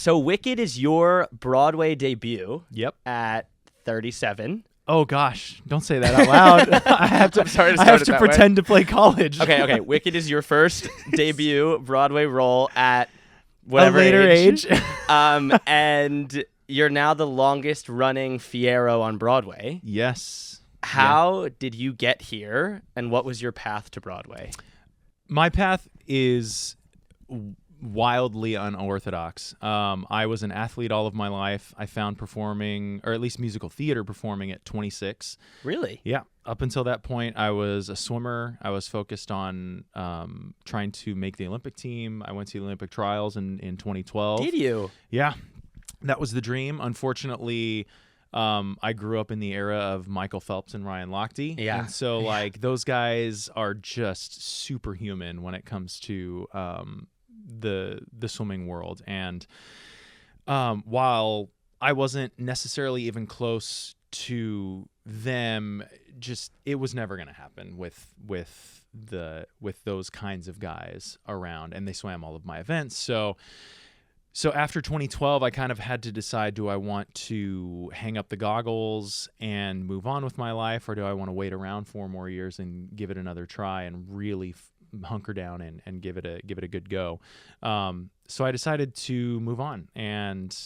So Wicked is your Broadway debut. Yep. At 37. Oh gosh, don't say that out loud. I have to. I'm sorry to I start have it to that pretend to play college. Okay. Wicked is your first debut Broadway role at whatever a later age. And you're now the longest running Fiero on Broadway. Yes. How did you get here, and what was your path to Broadway? My path is wildly unorthodox. I was an athlete all of my life. I found performing, or at least musical theater performing, at 26. Really? Yeah. Up until that point, I was a swimmer. I was focused on trying to make the Olympic team. I went to the Olympic trials in 2012. Did you? Yeah. That was the dream. Unfortunately, I grew up in the era of Michael Phelps and Ryan Lochte. Yeah. And so, like, those guys are just superhuman when it comes to the swimming world. And while I wasn't necessarily even close to them, just it was never going to happen with those kinds of guys around, and they swam all of my events. So after 2012, I kind of had to decide, do I want to hang up the goggles and move on with my life, or do I want to wait around 4 more years and give it another try and really hunker down and give it a good go? So I decided to move on, and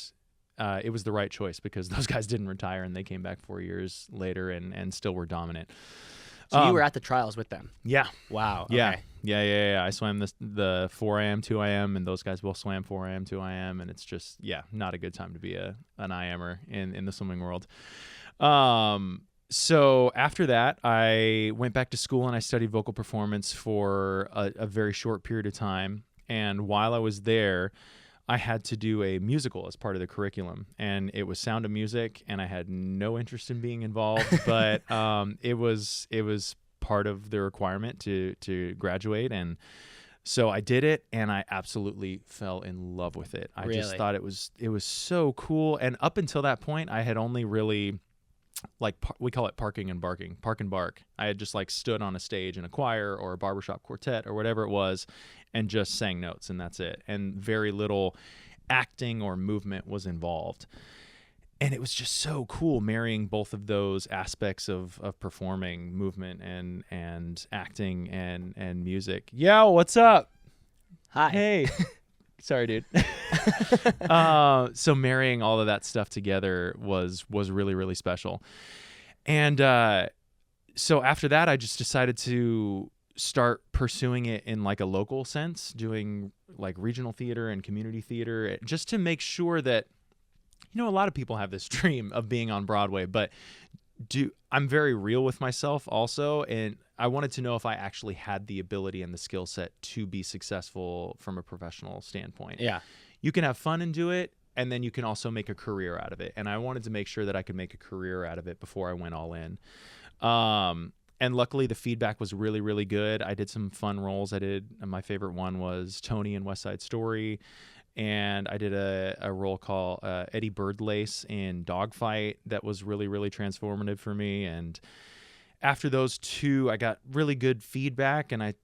it was the right choice because those guys didn't retire, and they came back 4 years later and still were dominant. So you were at the trials with them? Yeah. Wow. Yeah. Okay. Yeah. I swam the 4 a.m., 2 a.m., and those guys both swam 4 a.m., 2 a.m., and it's just, not a good time to be an IMer in the swimming world. So after that, I went back to school and I studied vocal performance for a very short period of time. And while I was there, I had to do a musical as part of the curriculum, and it was Sound of Music, and I had no interest in being involved, but it was part of the requirement to graduate, and so I did it, and I absolutely fell in love with it. I just thought it was so cool, and up until that point, I had only really, like, we call it park and bark. I had just like stood on a stage in a choir or a barbershop quartet or whatever it was and just sang notes, and that's it. And very little acting or movement was involved. And it was just so cool marrying both of those aspects of performing, movement and acting and music. Yo, what's up? Hi. Hey. Sorry, dude. So marrying all of that stuff together was really, really special. And so after that, I just decided to start pursuing it in like a local sense, doing like regional theater and community theater, just to make sure that, a lot of people have this dream of being on Broadway, but I'm very real with myself also, and I wanted to know if I actually had the ability and the skill set to be successful from a professional standpoint. Yeah. You can have fun and do it, and then you can also make a career out of it. And I wanted to make sure that I could make a career out of it before I went all in. And luckily the feedback was really, really good. I did some fun roles. My favorite one was Tony in West Side Story. And I did a role called Eddie Birdlace in Dogfight that was really, really transformative for me. And after those 2, I got really good feedback, and I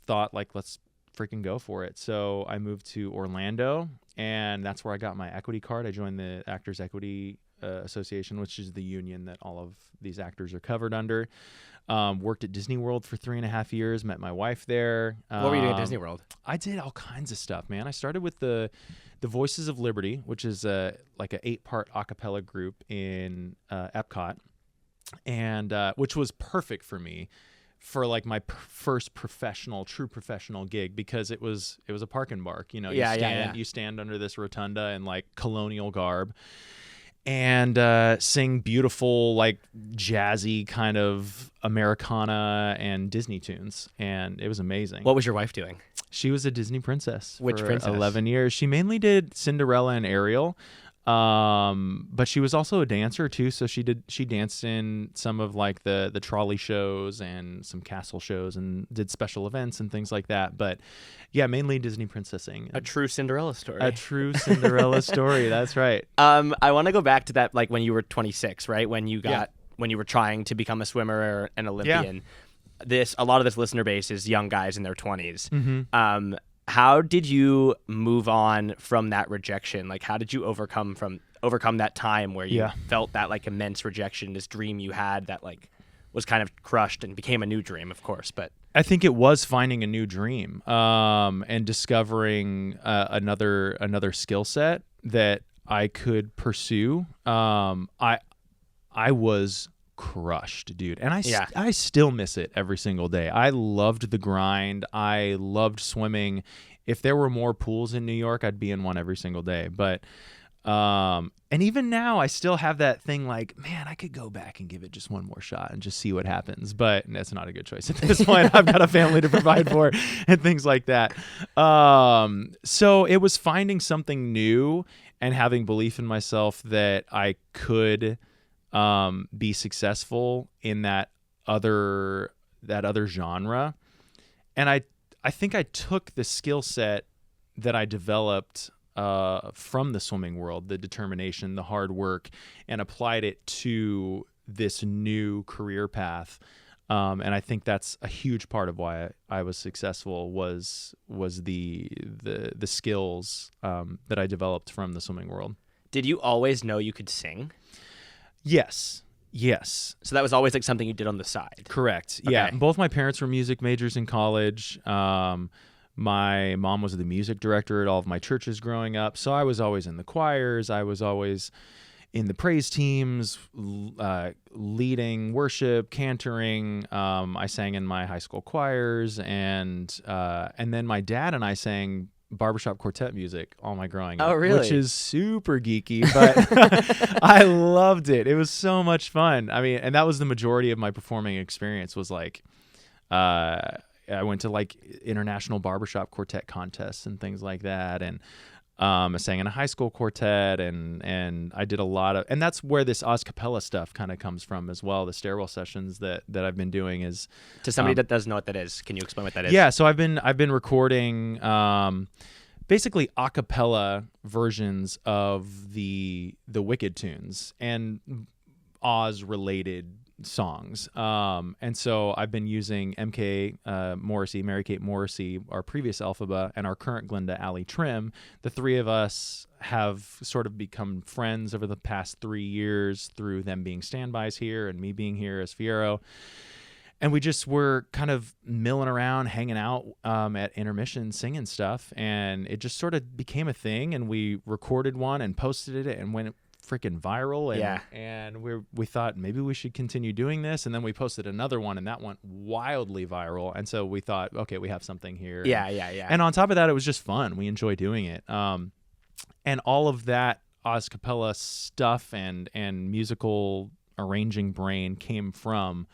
thought, like, let's freaking go for it. So I moved to Orlando, and that's where I got my equity card. I joined the Actors Equity Association, which is the union that all of these actors are covered under. Worked at Disney World for 3.5 years, met my wife there. What were you doing at Disney World? I did all kinds of stuff, man. I started with the Voices of Liberty, which is like an 8-part a cappella group in Epcot, and which was perfect for me for like my first true professional gig, because it was a park and bark. You stand under this rotunda in like colonial garb and sing beautiful, like jazzy kind of Americana and Disney tunes, and it was amazing. What was your wife doing? She was a Disney princess. Which for princess? 11 years. She mainly did Cinderella and Ariel, but she was also a dancer too. So she danced in some of like the trolley shows and some castle shows, and did special events and things like that. But yeah, mainly Disney princessing. A true Cinderella story. A true Cinderella story. That's right. I want to go back to that, like when you were 26, right? When you were trying to become a swimmer or an Olympian. Yeah. A lot of this listener base is young guys in their 20s. Mm-hmm. How did you move on from that rejection? Like, how did you overcome that time where you felt that like immense rejection, this dream you had that like was kind of crushed and became a new dream, of course, but I think it was finding a new dream, and discovering another skill set that I could pursue. I was crushed, dude, and I still miss it every single day. I loved the grind. I loved swimming. If there were more pools in New York, I'd be in one every single day. But and even now, I still have that thing like, man, I could go back and give it just one more shot and just see what happens. But that's not a good choice at this point. I've got a family to provide for and things like that. So it was finding something new and having belief in myself that I could be successful in that other genre. And I think I took the skill set that I developed from the swimming world, the determination, the hard work, and applied it to this new career path. And I think that's a huge part of why I was successful was the skills that I developed from the swimming world. Did you always know you could sing? Yes. So that was always like something you did on the side. Correct. Okay. Yeah. Both my parents were music majors in college. My mom was the music director at all of my churches growing up. So I was always in the choirs. I was always in the praise teams, leading worship, cantoring. I sang in my high school choirs, and then my dad and I sang barbershop quartet music all my growing up. Oh, really? Which is super geeky, but I loved it. It was so much fun. I mean, and that was the majority of my performing experience was like, I went to like international barbershop quartet contests and things like that. And I sang in a high school quartet, and I did a lot of, and that's where this oscapella stuff kind of comes from as well. The stairwell sessions that I've been doing is to somebody that doesn't know what that is. Can you explain what that is? Yeah. So I've been recording, basically a cappella versions of the Wicked tunes and Oz related songs. And so I've been using MK Morrissey, Mary Kate Morrissey, our previous Elphaba, and our current Glenda Allie Trim. The three of us have sort of become friends over the past 3 years through them being standbys here and me being here as Fiero. And we just were kind of milling around, hanging out at intermission, singing stuff. And it just sort of became a thing. And we recorded one and posted it and went freaking viral. And we thought maybe we should continue doing this. And then we posted another one and that went wildly viral. And so we thought, okay, we have something here. Yeah. And on top of that, it was just fun. We enjoy doing it. And all of that oscapella stuff and musical arranging brain came from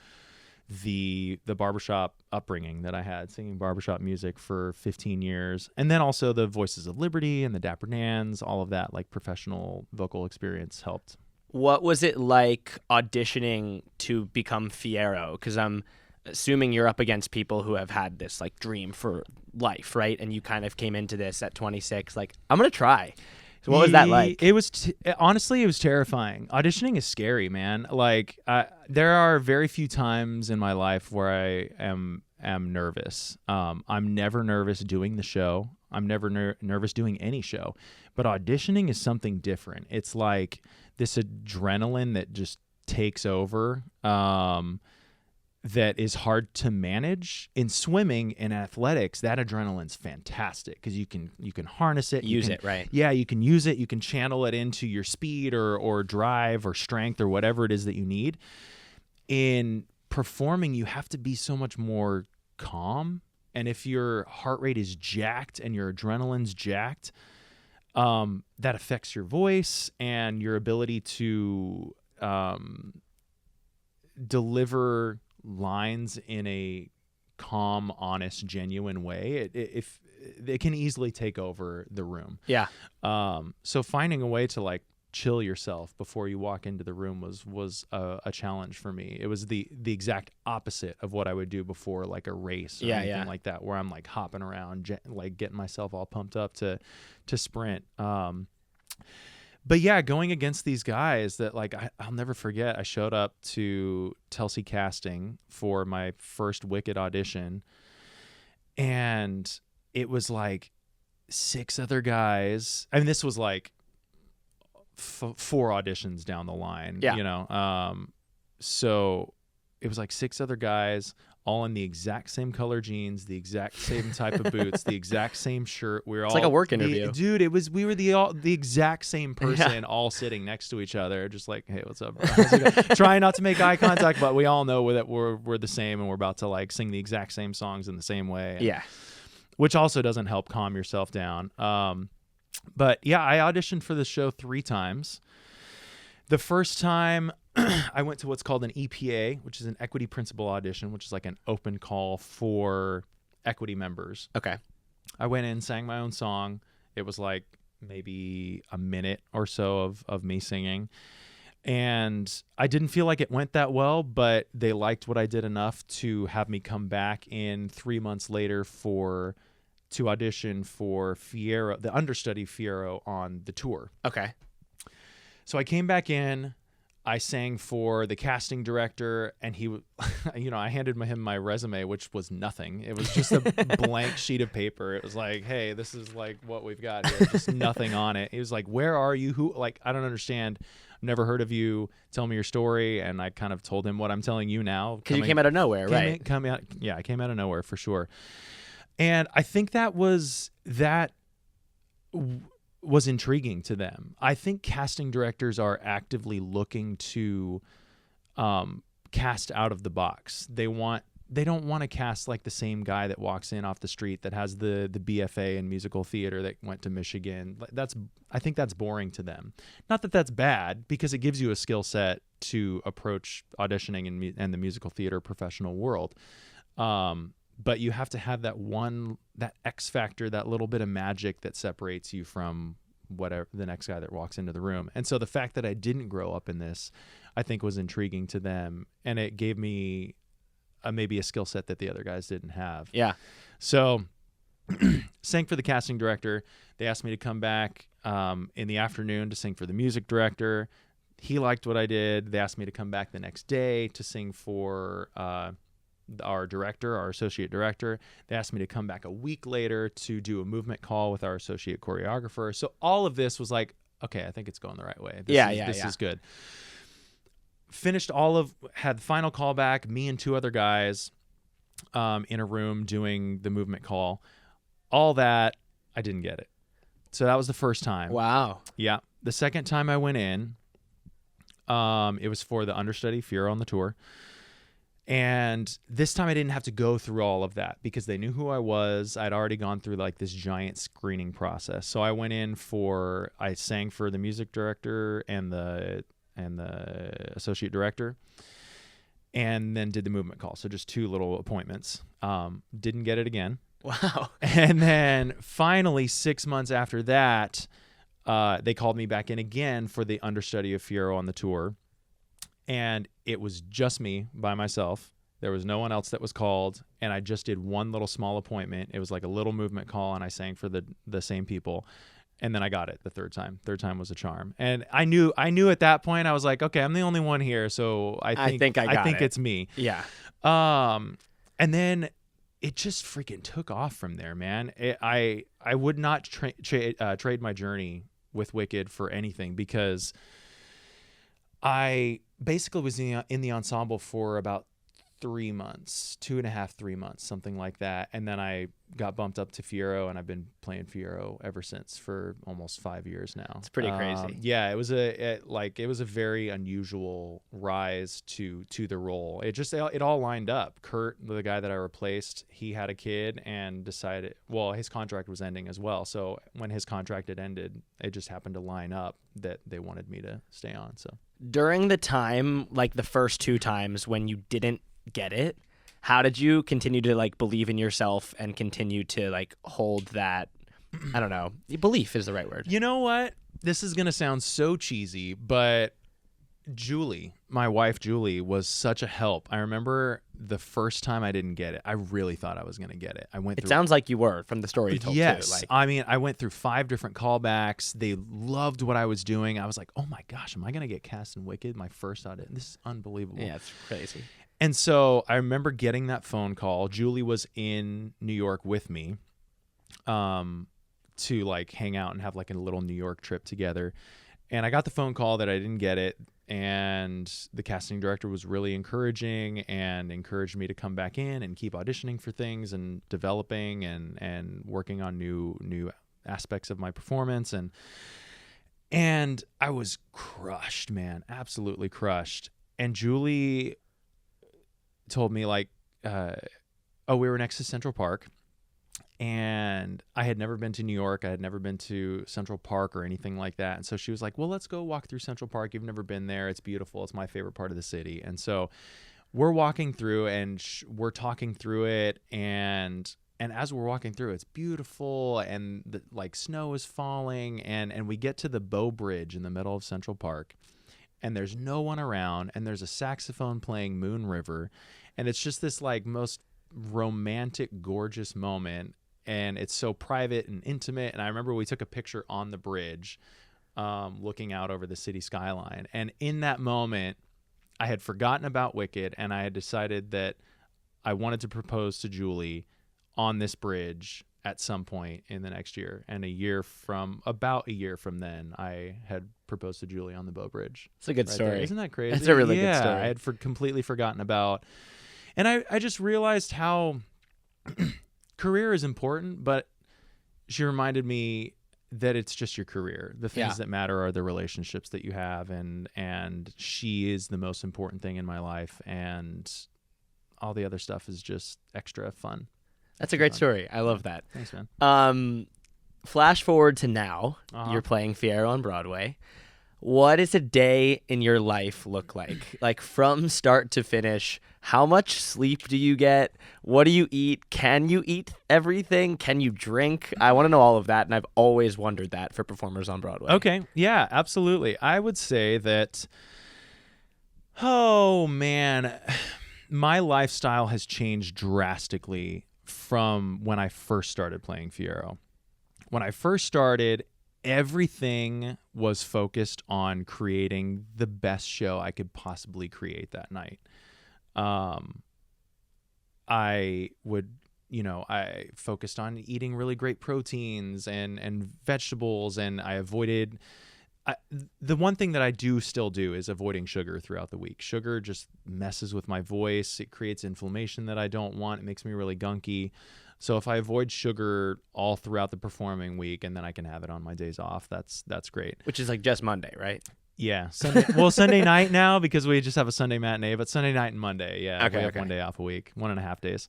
the barbershop upbringing that I had, singing barbershop music for 15 years. And then also the Voices of Liberty and the Dapper Dans, all of that like professional vocal experience helped. What was it like auditioning to become Fiero? Because I'm assuming you're up against people who have had this like dream for life, right? And you kind of came into this at 26, like, I'm going to try. So what was that like? It was honestly, it was terrifying. Auditioning is scary, man. Like there are very few times in my life where I am nervous. I'm never nervous doing the show. I'm never nervous doing any show. But auditioning is something different. It's like this adrenaline that just takes over. That is hard to manage. In swimming and athletics, that adrenaline's fantastic because you can harness it, use it, right? Yeah, you can use it. You can channel it into your speed or drive or strength or whatever it is that you need. In performing, you have to be so much more calm, and if your heart rate is jacked and your adrenaline's jacked, that affects your voice and your ability to deliver lines in a calm, honest, genuine way. It can easily take over the room. Yeah. So finding a way to like chill yourself before you walk into the room was a challenge for me. It was the exact opposite of what I would do before like a race or anything like that, where I'm like hopping around, like getting myself all pumped up to sprint. But yeah, going against these guys that like I'll never forget. I showed up to Telsey Casting for my first Wicked audition, and it was like 6 other guys. I mean, this was like 4 auditions down the line, Yeah. you know? So it was like 6 other guys all in the exact same color jeans, the exact same type of boots, the exact same shirt. We were It's like a work interview. Dude, we were the exact same person all sitting next to each other, just like, hey, what's up, bro? Trying not to make eye contact, but we all know that we're the same and we're about to like sing the exact same songs in the same way. Yeah. Which also doesn't help calm yourself down. But yeah, I auditioned for the show 3 times. The first time I went to what's called an EPA, which is an equity principal audition, which is like an open call for equity members. Okay. I went in, sang my own song. It was like maybe a minute or so of me singing. And I didn't feel like it went that well, but they liked what I did enough to have me come back in 3 months later to audition for Fiero, the understudy Fiero on the tour. Okay. So I came back in, I sang for the casting director, and he, I handed him my resume, which was nothing. It was just a blank sheet of paper. It was like, hey, this is like what we've got here, just nothing on it. He was like, where are you? Who? Like, I don't understand. Never heard of you. Tell me your story. And I kind of told him what I'm telling you now. Because you came out of nowhere, right? I came out of nowhere for sure. And I think that was intriguing to them. I think casting directors are actively looking to cast out of the box. They don't want to cast like the same guy that walks in off the street that has the BFA in musical theater that went to Michigan. I think that's boring to them. Not that that's bad, because it gives you a skill set to approach auditioning and the musical theater professional world. But you have to have that X factor, that little bit of magic that separates you from whatever the next guy that walks into the room. And so the fact that I didn't grow up in this, I think was intriguing to them. And it gave me maybe a skill set that the other guys didn't have. Yeah. So sang for the casting director. They asked me to come back in the afternoon to sing for the music director. He liked what I did. They asked me to come back the next day to sing for our director, our associate director. They asked me to come back a week later to do a movement call with our associate choreographer. So all of this was like, okay, I think it's going the right way. This is good. Had the final call back, me and 2 other guys in a room doing the movement call. All that, I didn't get it. So that was the first time. Wow. Yeah. The second time I went in, it was for the understudy Fiero on the tour. And this time I didn't have to go through all of that because they knew who I was. I'd already gone through like this giant screening process. So I went in I sang for the music director and the associate director, and then did the movement call. So just 2 little appointments. Didn't get it again. Wow. And then finally 6 months after that, they called me back in again for the understudy of Fiero on the tour. And it was just me by myself. There was no one else that was called. And I just did one little small appointment. It was like a little movement call, and I sang for the same people. And then I got it the third time. Third time was a charm. And I knew at that point, I was like, okay, I'm the only one here. So I think it's me. Yeah. And then it just freaking took off from there, man. I would not trade my journey with Wicked for anything, because I basically was in the ensemble for about 3 months, 2.5, 3 months, something like that. And then I got bumped up to Fiero, and I've been playing Fiero ever since for almost 5 years now. It's pretty crazy. Yeah, it was a very unusual rise to the role. It all lined up. Kurt, the guy that I replaced, he had a kid and decided, well, his contract was ending as well. So when his contract had ended, it just happened to line up that they wanted me to stay on. So during the time, like the first 2 times when you didn't get it, how did you continue to like believe in yourself and continue to like hold that, I don't know, belief is the right word? You know what? This is going to sound so cheesy, but Julie, my wife Julie, was such a help. I remember the first time I didn't get it, I really thought I was going to get it. It sounds like you were from the story you told. Yes. Too. I mean, I went through 5 different callbacks. They loved what I was doing. I was like, oh my gosh, am I going to get cast in Wicked? My first audition. This is unbelievable. Yeah, it's crazy. And so I remember getting that phone call. Julie was in New York with me. to like hang out and have like a little New York trip together. And I got the phone call that I didn't get it. And the casting director was really encouraging and encouraged me to come back in and keep auditioning for things and developing and working on new aspects of my performance. And I was crushed, man, absolutely crushed. And Julie told me like, we were next to Central Park. And I had never been to New York. I had never been to Central Park or anything like that. And so she was like, well, let's go walk through Central Park. You've never been there. It's beautiful. It's my favorite part of the city. And so we're walking through and we're talking through it. And as we're walking through, it's beautiful. And the, like snow is falling. And we get to the Bow Bridge in the middle of Central Park. And there's no one around. And there's a saxophone playing Moon River. And it's just this like most romantic, gorgeous moment. And it's so private and intimate. And I remember we took a picture on the bridge looking out over the city skyline. And in that moment, I had forgotten about Wicked, and I had decided that I wanted to propose to Julie on this bridge at some point in the next year. And about a year from then, I had proposed to Julie on the Bow Bridge. It's a good story. There. Isn't that crazy? It's a really good story. I had completely forgotten about. And I just realized how career is important, but she reminded me that it's just your career. The things that matter are the relationships that you have, and she is the most important thing in my life, and all the other stuff is just extra fun. That's a great story. I love that. Thanks, man. Flash forward to now. You're playing Fiero on Broadway. What does a day in your life look like? Like from start to finish, how much sleep do you get? What do you eat? Can you eat everything? Can you drink? I want to know all of that, and I've always wondered that for performers on Broadway. Okay. Yeah, absolutely. I would say that, oh man, my lifestyle has changed drastically from when I first started playing Fiero. When I first started, everything was focused on creating the best show I could possibly create that night. I focused on eating really great proteins and vegetables, and I avoided the one thing that I still do is avoiding sugar throughout the week. Sugar just messes with my voice. It creates inflammation that I don't want. It makes me really gunky. So if I avoid sugar all throughout the performing week, and then I can have it on my days off, that's great. Which is like just Monday, right? Yeah. Sunday night now, because we just have a Sunday matinee, but Sunday night and Monday. Yeah. Okay, we have 1 day off a week, 1.5 days.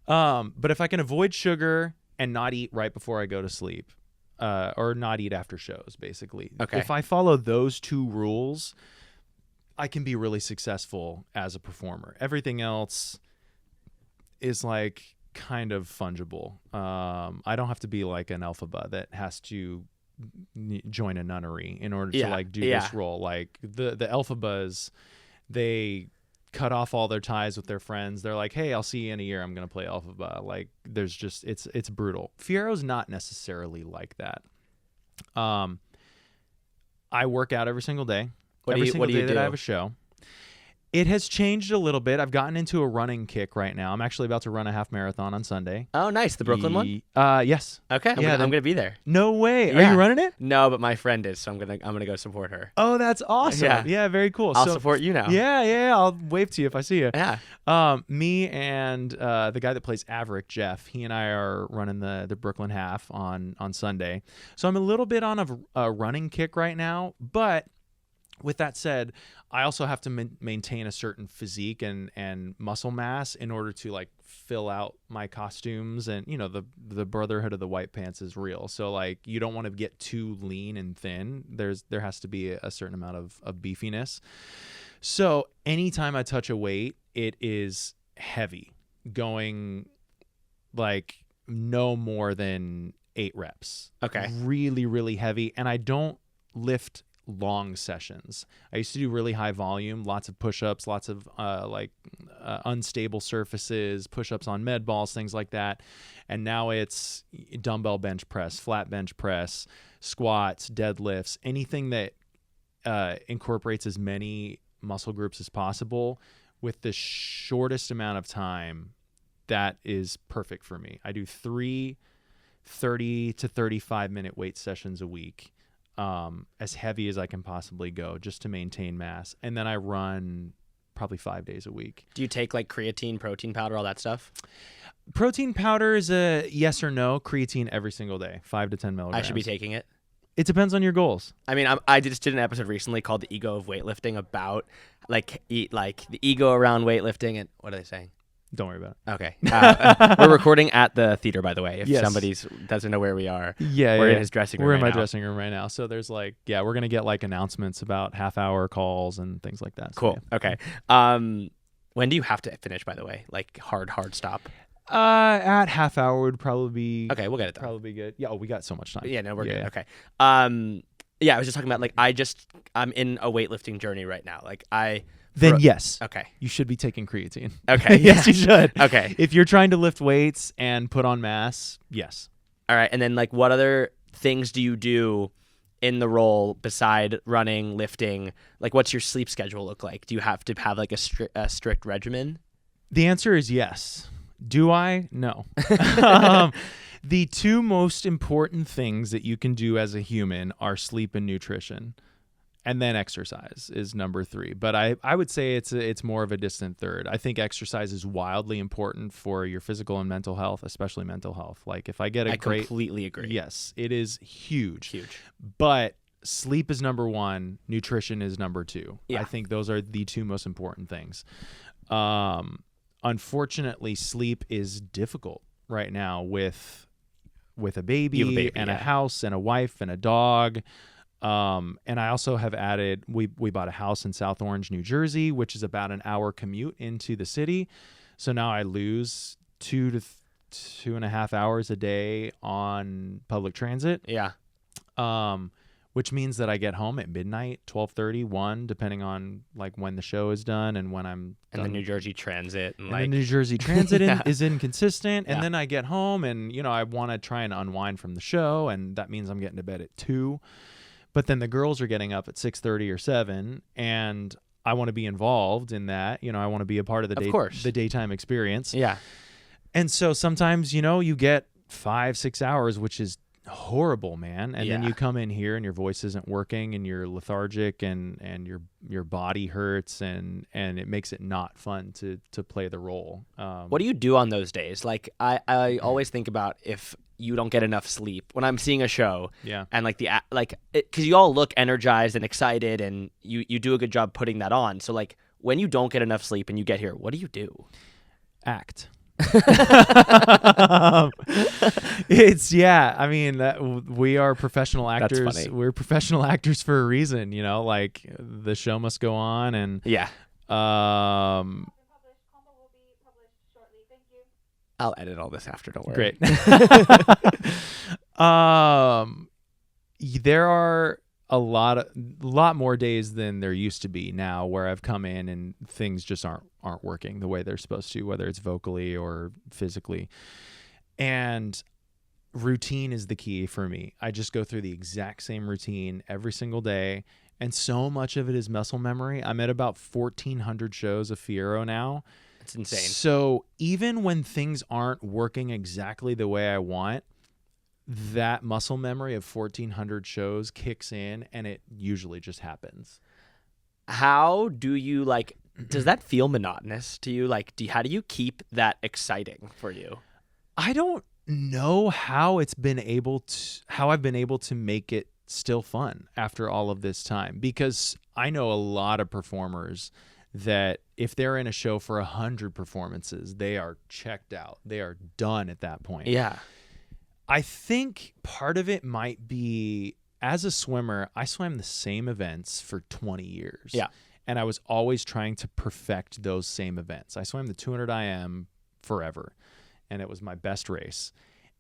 But if I can avoid sugar and not eat right before I go to sleep, or not eat after shows, basically. Okay. If I follow those two rules, I can be really successful as a performer. Everything else is like kind of fungible. I don't have to be like an Elphaba that has to join a nunnery in order to like do this role. Like the Elphabas, they cut off all their ties with their friends. They're like, hey, I'll see you in a year. I'm going to play Elphaba. Like there's just, it's brutal. Fiero's not necessarily like that. I work out every single day. What do you do? I have a show. It has changed a little bit. I've gotten into a running kick right now. I'm actually about to run a half marathon on Sunday. Oh, nice. The Brooklyn one? Yes. Okay. I'm gonna be there. No way. Yeah. Are you running it? No, but my friend is, so I'm gonna go support her. Oh, that's awesome. Yeah, very cool. I'll support you now. Yeah. I'll wave to you if I see you. Yeah. Me and the guy that plays Averick, Jeff, he and I are running the Brooklyn half on Sunday. So I'm a little bit on a running kick right now, but with that said, I also have to maintain a certain physique and muscle mass in order to like fill out my costumes. And you know, the brotherhood of the white pants is real. So like you don't want to get too lean and thin. There has to be a certain amount of beefiness. So anytime I touch a weight, it is heavy, going like no more than 8 reps. Okay. Really, really heavy. And I don't lift long sessions. I used to do really high volume, lots of push-ups, lots of unstable surfaces, push-ups on med balls, things like that. And now it's dumbbell bench press, flat bench press, squats, deadlifts, anything that incorporates as many muscle groups as possible with the shortest amount of time. That is perfect for me. I do three 30 to 35-minute weight sessions a week, as heavy as I can possibly go just to maintain mass. And then I run probably 5 days a week. Do you take like creatine, protein powder, all that stuff? Protein powder is a yes or no. Creatine every single day, 5 to 10 milligrams. I should be taking it. It depends on your goals. I mean, I just did an episode recently called "The Ego of Weightlifting" about like the ego around weightlifting, and what are they saying? Don't worry about it. Okay, we're recording at the theater, by the way. If Yes. somebody doesn't know where we are, Yeah, we're yeah. in his dressing room. We're in right my now. dressing room right now. So there's like, yeah, we're gonna get like announcements about half-hour calls and things like that. So, Cool. yeah. Okay. When do you have to finish? By the way, like hard stop. At half hour would probably be Okay, we'll get it done. probably be good. Yeah. Oh, we got so much time. Yeah, no, we're Yeah. good. Okay. Yeah, I was just talking about like I'm in a weightlifting journey right now. Like Then yes, Okay. you should be taking creatine. Okay. Yes, you should. Okay. If you're trying to lift weights and put on mass, yes. All right. And then like what other things do you do in the role beside running, lifting? Like what's your sleep schedule look like? Do you have to have like a strict regimen? The answer is yes. Do I? No. The two most important things that you can do as a human are sleep and nutrition. And then exercise is number 3. But I would say it's more of a distant third. I think exercise is wildly important for your physical and mental health, especially mental health. Like if I get a I great... completely agree. Yes, it is huge. Huge. But sleep is number 1. Nutrition is number 2. Yeah. I think those are the two most important things. Unfortunately, sleep is difficult right now with a baby, You have a baby, and yeah. a house and a wife and a dog. And I also have added, we bought a house in South Orange, New Jersey, which is about an hour commute into the city. So now I lose 2 to 2.5 hours a day on public transit. Yeah. Which means that I get home at midnight, 12:30, 1, depending on like when the show is done and when I'm And done. the New Jersey Transit and And like the New Jersey Transit Yeah. is inconsistent. And Yeah. then I get home and, I want to try and unwind from the show. And that means I'm getting to bed at 2. But then the girls are getting up at 6:30 or 7. And I want to be involved in that. I want to be a part of the daytime experience. Yeah. And so sometimes, you get 5-6 hours, which is horrible, man. And then Yeah. you come in here and your voice isn't working and you're lethargic and your body hurts and it makes it not fun to play the role. What do you do on those days? Like I always think about if you don't get enough sleep when I'm seeing a show. Yeah. And like because you all look energized and excited and you do a good job putting that on. So like when you don't get enough sleep and you get here, what do you do? Act. I mean, we are professional actors. That's funny. We're professional actors for a reason, like the show must go on. And Yeah. Combo will be published shortly. Thank you. I'll edit all this after, don't worry. Great. There are a lot more days than there used to be now where I've come in and things just aren't working the way they're supposed to, whether it's vocally or physically. And routine is the key for me. I just go through the exact same routine every single day. And so much of it is muscle memory. I'm at about 1,400 shows of Fiero now. It's insane. So even when things aren't working exactly the way I want, that muscle memory of 1,400 shows kicks in and it usually just happens. How do you does that feel monotonous to you? Like, how do you keep that exciting for you? I don't know how I've been able to make it still fun after all of this time, because I know a lot of performers that if they're in a show for 100 performances, they are checked out. They are done at that point. Yeah. I think part of it might be, as a swimmer, I swam the same events for 20 years. Yeah. And I was always trying to perfect those same events. I swam the 200 IM forever, and it was my best race.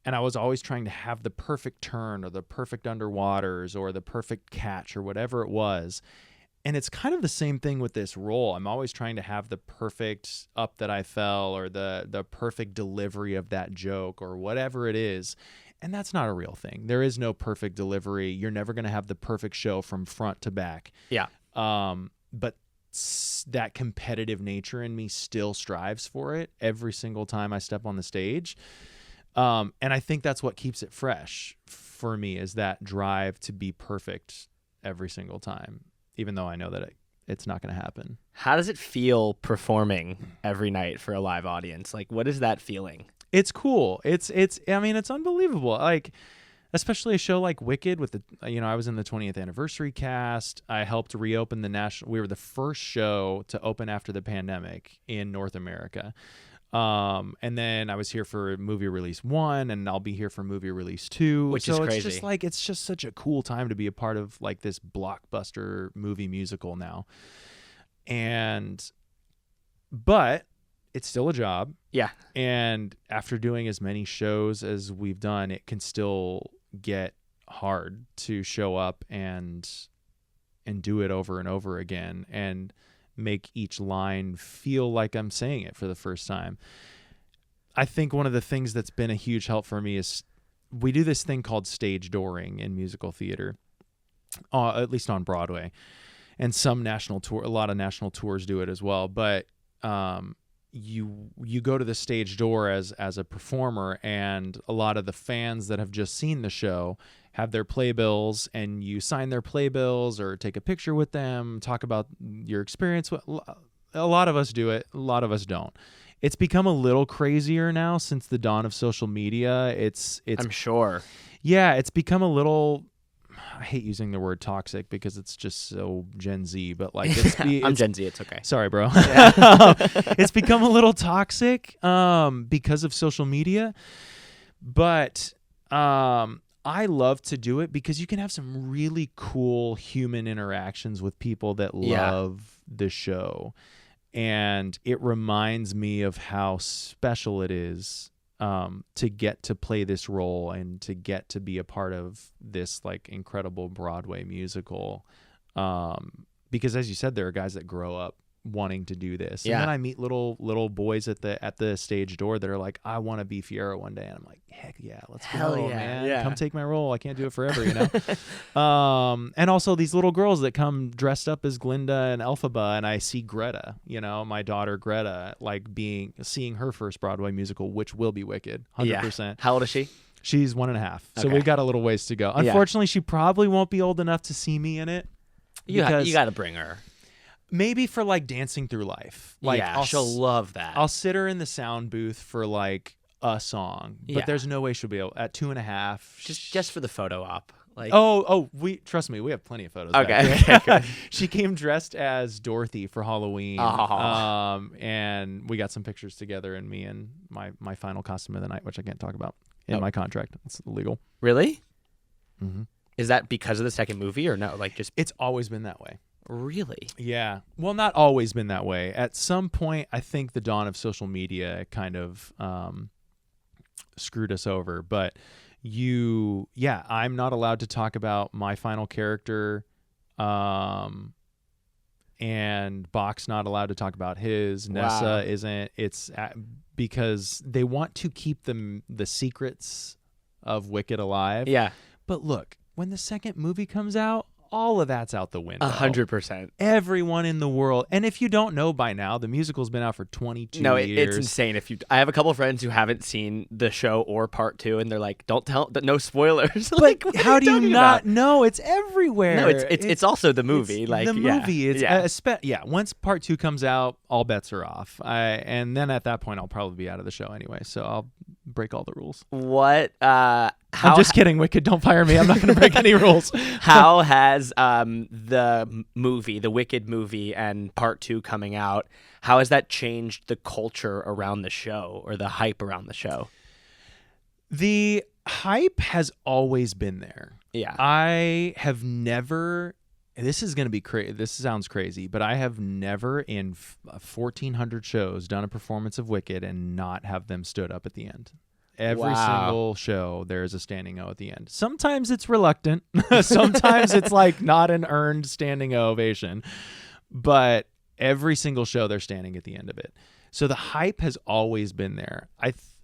And I was always trying to have the perfect turn or the perfect underwaters or the perfect catch or whatever it was. And it's kind of the same thing with this role. I'm always trying to have the perfect up that I fell or the perfect delivery of that joke or whatever it is. And that's not a real thing. There is no perfect delivery. You're never going to have the perfect show from front to back. Yeah. But that competitive nature in me still strives for it every single time I step on the stage. And I think that's what keeps it fresh for me, is that drive to be perfect every single time, even though I know that it's not going to happen. How does it feel performing every night for a live audience? Like, what is that feeling? It's cool. It's unbelievable. Like, especially a show like Wicked with I was in the 20th anniversary cast. I helped reopen we were the first show to open after the pandemic in North America. And then I was here for movie release 1, and I'll be here for movie release 2. Which is crazy. It's just such a cool time to be a part of like this blockbuster movie musical now. But it's still a job. Yeah. And after doing as many shows as we've done, it can still get hard to show up and do it over and over again and make each line feel like I'm saying it for the first time. I think one of the things that's been a huge help for me is we do this thing called stage dooring in musical theater, at least on Broadway, and a lot of national tours do it as well. But you go to the stage door as a performer, and a lot of the fans that have just seen the show have their playbills, and you sign their playbills or take a picture with them, talk about your experience. A lot of us do it, a lot of us don't. It's become a little crazier now since the dawn of social media. It's I'm sure. Yeah, it's become a little, I hate using the word toxic because it's just so Gen Z, but like I'm Gen Z, it's okay. Sorry, bro. Yeah. It's become a little toxic because of social media, but I love to do it because you can have some really cool human interactions with people that love the show, and it reminds me of how special it is to get to play this role and to get to be a part of this like incredible Broadway musical. Because as you said, there are guys that grow up wanting to do this. Yeah. And then I meet little boys at the stage door that are like, I want to be Fiero one day. And I'm like, heck yeah, let's Hell go, yeah, man. yeah. Come take my role. I can't do it forever, And also these little girls that come dressed up as Glinda and Elphaba, and I see Greta, my daughter Greta, like seeing her first Broadway musical, which will be Wicked, 100%. Yeah. How old is she? She's 1.5. So Okay. we've got a little ways to go. Unfortunately, she probably won't be old enough to see me in it. You got to bring her. Maybe for like Dancing Through Life. Like, yeah, she'll love that. I'll sit her in the sound booth for like a song, but Yeah. there's no way she'll be able at 2.5. just for the photo op. Like, Trust me, we have plenty of photos. Okay, back. okay, good. She came dressed as Dorothy for Halloween, and we got some pictures together, and me and my final costume of the night, which I can't talk about in my contract. It's illegal. Really? Mm-hmm. Is that because of the second movie or no? Like just It's always been that way. really? Yeah. Well, not always been that way. At some point, I think the dawn of social media kind of screwed us over. But I'm not allowed to talk about my final character, and Bach's not allowed to talk about his. Wow. Nessa isn't. It's because they want to keep the secrets of Wicked alive. Yeah. But look, when the second movie comes out, all of that's out the window. 100%. Everyone in the world. And if you don't know by now, the musical's been out for 22 No, years. it's insane. I have a couple friends who haven't seen the show or part 2, and they're like, "Don't tell, no spoilers." Like, But what how are do you talking not about? know? It's everywhere. No, it's also the movie. It's Like the movie. It's yeah. once part 2 comes out, all bets are off. And then at that point, I'll probably be out of the show anyway. So I'll break all the rules. What? I'm just kidding, Wicked. Don't fire me. I'm not going to break any rules. How has the movie, the Wicked movie, and part 2 coming out, how has that changed the culture around the show or the hype around the show? The hype has always been there. Yeah. I have never. This is going to be crazy. This sounds crazy, but I have never in 1,400 shows done a performance of Wicked and not have them stood up at the end. Every single show, there's a standing O at the end. Sometimes it's reluctant. Sometimes it's like not an earned standing ovation. But every single show, they're standing at the end of it. So the hype has always been there.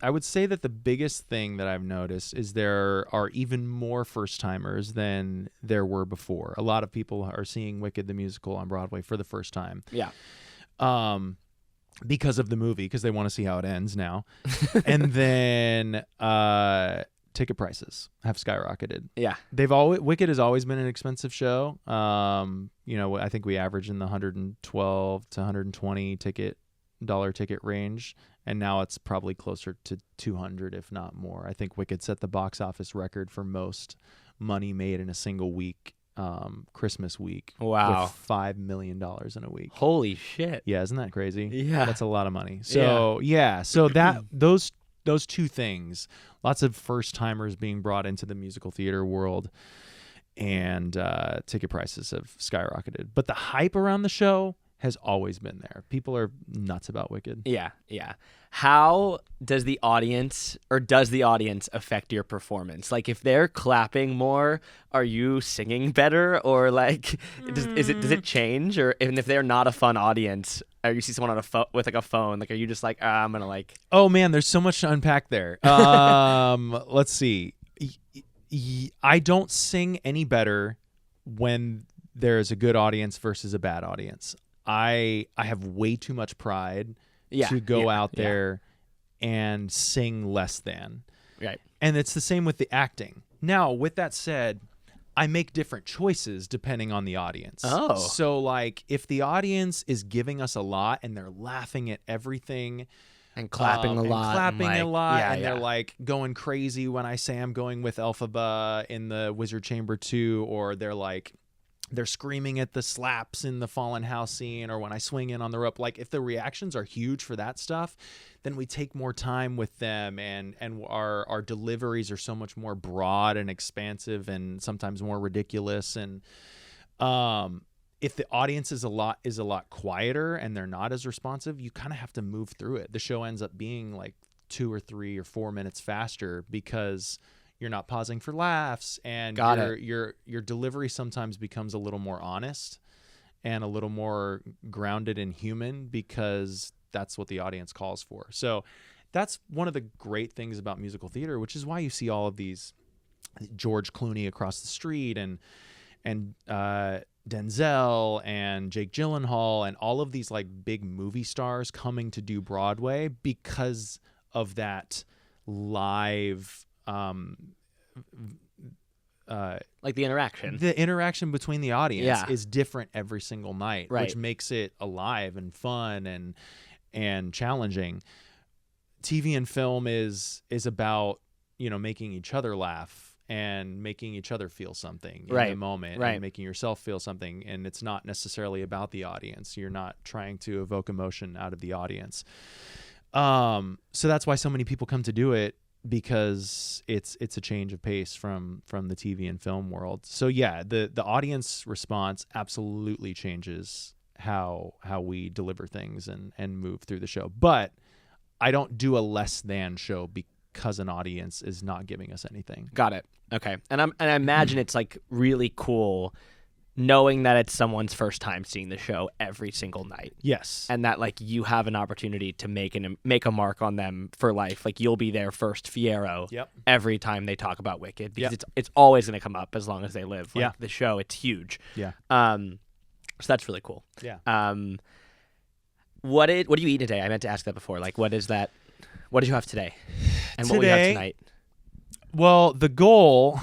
I would say that the biggest thing that I've noticed is there are even more first-timers than there were before. A lot of people are seeing Wicked the musical on Broadway for the first time. Yeah. because of the movie, because they want to see how it ends now. And then ticket prices have skyrocketed. Yeah. Wicked has always been an expensive show. I think we average in the $112 to $120 dollar ticket range, and now it's probably closer to $200, if not more. I think Wicked set the box office record for most money made in a single week, Christmas week. Wow. With $5 million in a week. Holy shit. Yeah, isn't that crazy? Yeah. That's a lot of money. So so that those two things, lots of first timers being brought into the musical theater world, and ticket prices have skyrocketed. But the hype around the show has always been there. People are nuts about Wicked. Yeah. How does the audience affect your performance? Like, if they're clapping more, are you singing better, or like does it change? Or even if they're not a fun audience, or you see someone on with like a phone, like, are you just like, I'm gonna like? Oh man, there's so much to unpack there. Let's see. I don't sing any better when there's a good audience versus a bad audience. I have way too much pride to go out there and sing less than. Right. And it's the same with the acting. Now, with that said, I make different choices depending on the audience. Oh. So, like, if the audience is giving us a lot and they're laughing at everything and clapping a lot, and they're like going crazy when I say I'm going with Elphaba in the Wizard Chamber 2, or they're screaming at the slaps in the Fallen House scene, or when I swing in on the rope. Like, if the reactions are huge for that stuff, then we take more time with them, and our deliveries are so much more broad and expansive and sometimes more ridiculous. And if the audience is a lot quieter and they're not as responsive, you kind of have to move through it. The show ends up being like 2 or 3 or 4 minutes faster because you're not pausing for laughs, and your delivery sometimes becomes a little more honest and a little more grounded and human, because that's what the audience calls for. So that's one of the great things about musical theater, which is why you see all of these George Clooney across the street and Denzel and Jake Gyllenhaal and all of these like big movie stars coming to do Broadway because of that live like the interaction. The interaction between the audience is different every single night, right, which makes it alive and fun and challenging. TV and film is about, making each other laugh and making each other feel something in the moment, and making yourself feel something. And it's not necessarily about the audience. You're not trying to evoke emotion out of the audience. So that's why so many people come to do it, because it's a change of pace from the TV and film world. So yeah, the audience response absolutely changes how we deliver things and move through the show. But I don't do a less than show because an audience is not giving us anything. Got it. Okay. And I imagine it's like really cool knowing that it's someone's first time seeing the show every single night. Yes. And that like you have an opportunity to make a mark on them for life. Like, you'll be their first Fiero every time they talk about Wicked, because it's always going to come up as long as they live. Like, the show, it's huge. Yeah. So that's really cool. Yeah. What do you eat today? I meant to ask that before. Like, what is that? What did you have today? And what will you have tonight? Well, the goal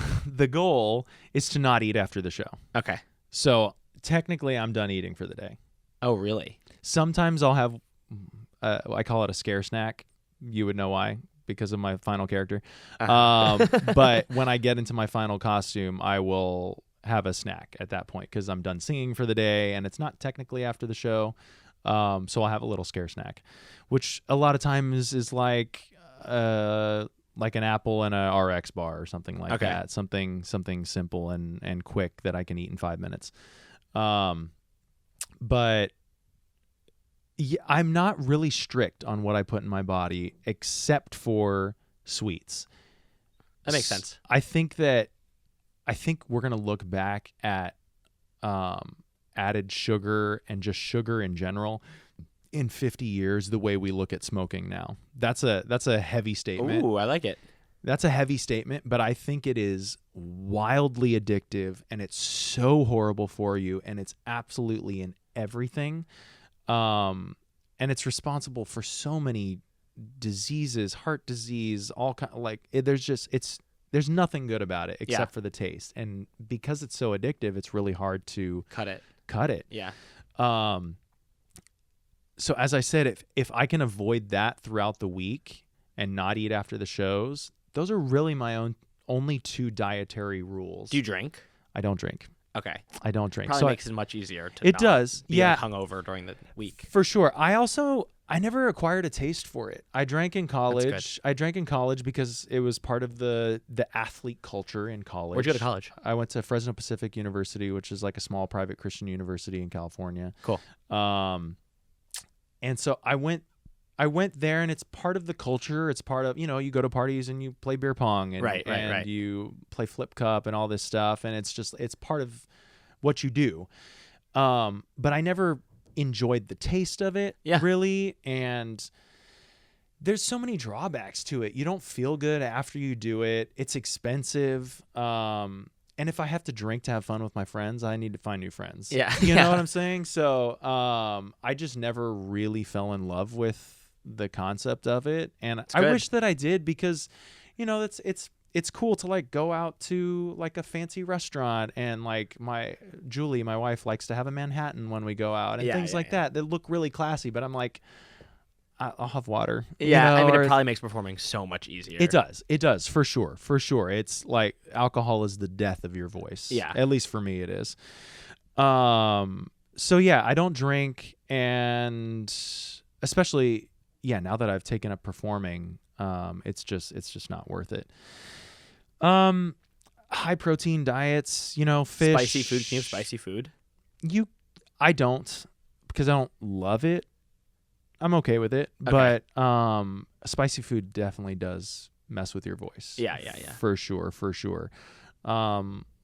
is to not eat after the show. Okay. So technically I'm done eating for the day. Oh, really? Sometimes I'll have, I call it a scare snack. You would know why, because of my final character. But when I get into my final costume, I will have a snack at that point, because I'm done singing for the day and it's not technically after the show. So I'll have a little scare snack, which a lot of times is like an apple and a RX bar or something like that. Something simple and quick that I can eat in 5 minutes. But yeah, I'm not really strict on what I put in my body, except for sweets. That makes sense. I think we're going to look back at added sugar and just sugar in general in 50 years the way we look at smoking now. That's a heavy statement. Ooh, I like it. That's a heavy statement, but I think it is wildly addictive, and it's so horrible for you, and it's absolutely in everything. and it's responsible for so many diseases, heart disease, all kind there's nothing good about it except for the taste. And because it's so addictive, it's really hard to Cut it. Yeah. So as I said, if I can avoid that throughout the week and not eat after the shows, those are really my only 2 dietary rules. Do you drink? I don't drink. Okay. I don't drink. Probably So makes it much easier to it not does. be Yeah. hungover during the week. For sure. I never acquired a taste for it. I drank in college. I drank in college because it was part of the athlete culture in college. Where'd you go to college? I went to Fresno Pacific University, which is like a small private Christian university in California. Cool. And so I went there, and it's part of the culture. It's part of, you go to parties and you play beer pong and, Right. you play flip cup and all this stuff. And it's part of what you do. But I never enjoyed the taste of it really. And there's so many drawbacks to it. You don't feel good after you do it. It's expensive. And if I have to drink to have fun with my friends, I need to find new friends. Yeah. You know what I'm saying? So I just never really fell in love with the concept of it. And I wish that I did, because, it's cool to like go out to like a fancy restaurant, and like my wife likes to have a Manhattan when we go out and things like that look really classy. But I'm like, I'll have water. Yeah, I mean, it probably makes performing so much easier. It does, for sure. It's like alcohol is the death of your voice. Yeah. At least for me it is. So yeah, I don't drink, and especially, now that I've taken up performing, it's just not worth it. High protein diets, fish. Spicy food. Can you have spicy food? I don't, because I don't love it. I'm okay with it, Okay. but spicy food definitely does mess with your voice. Yeah. For sure.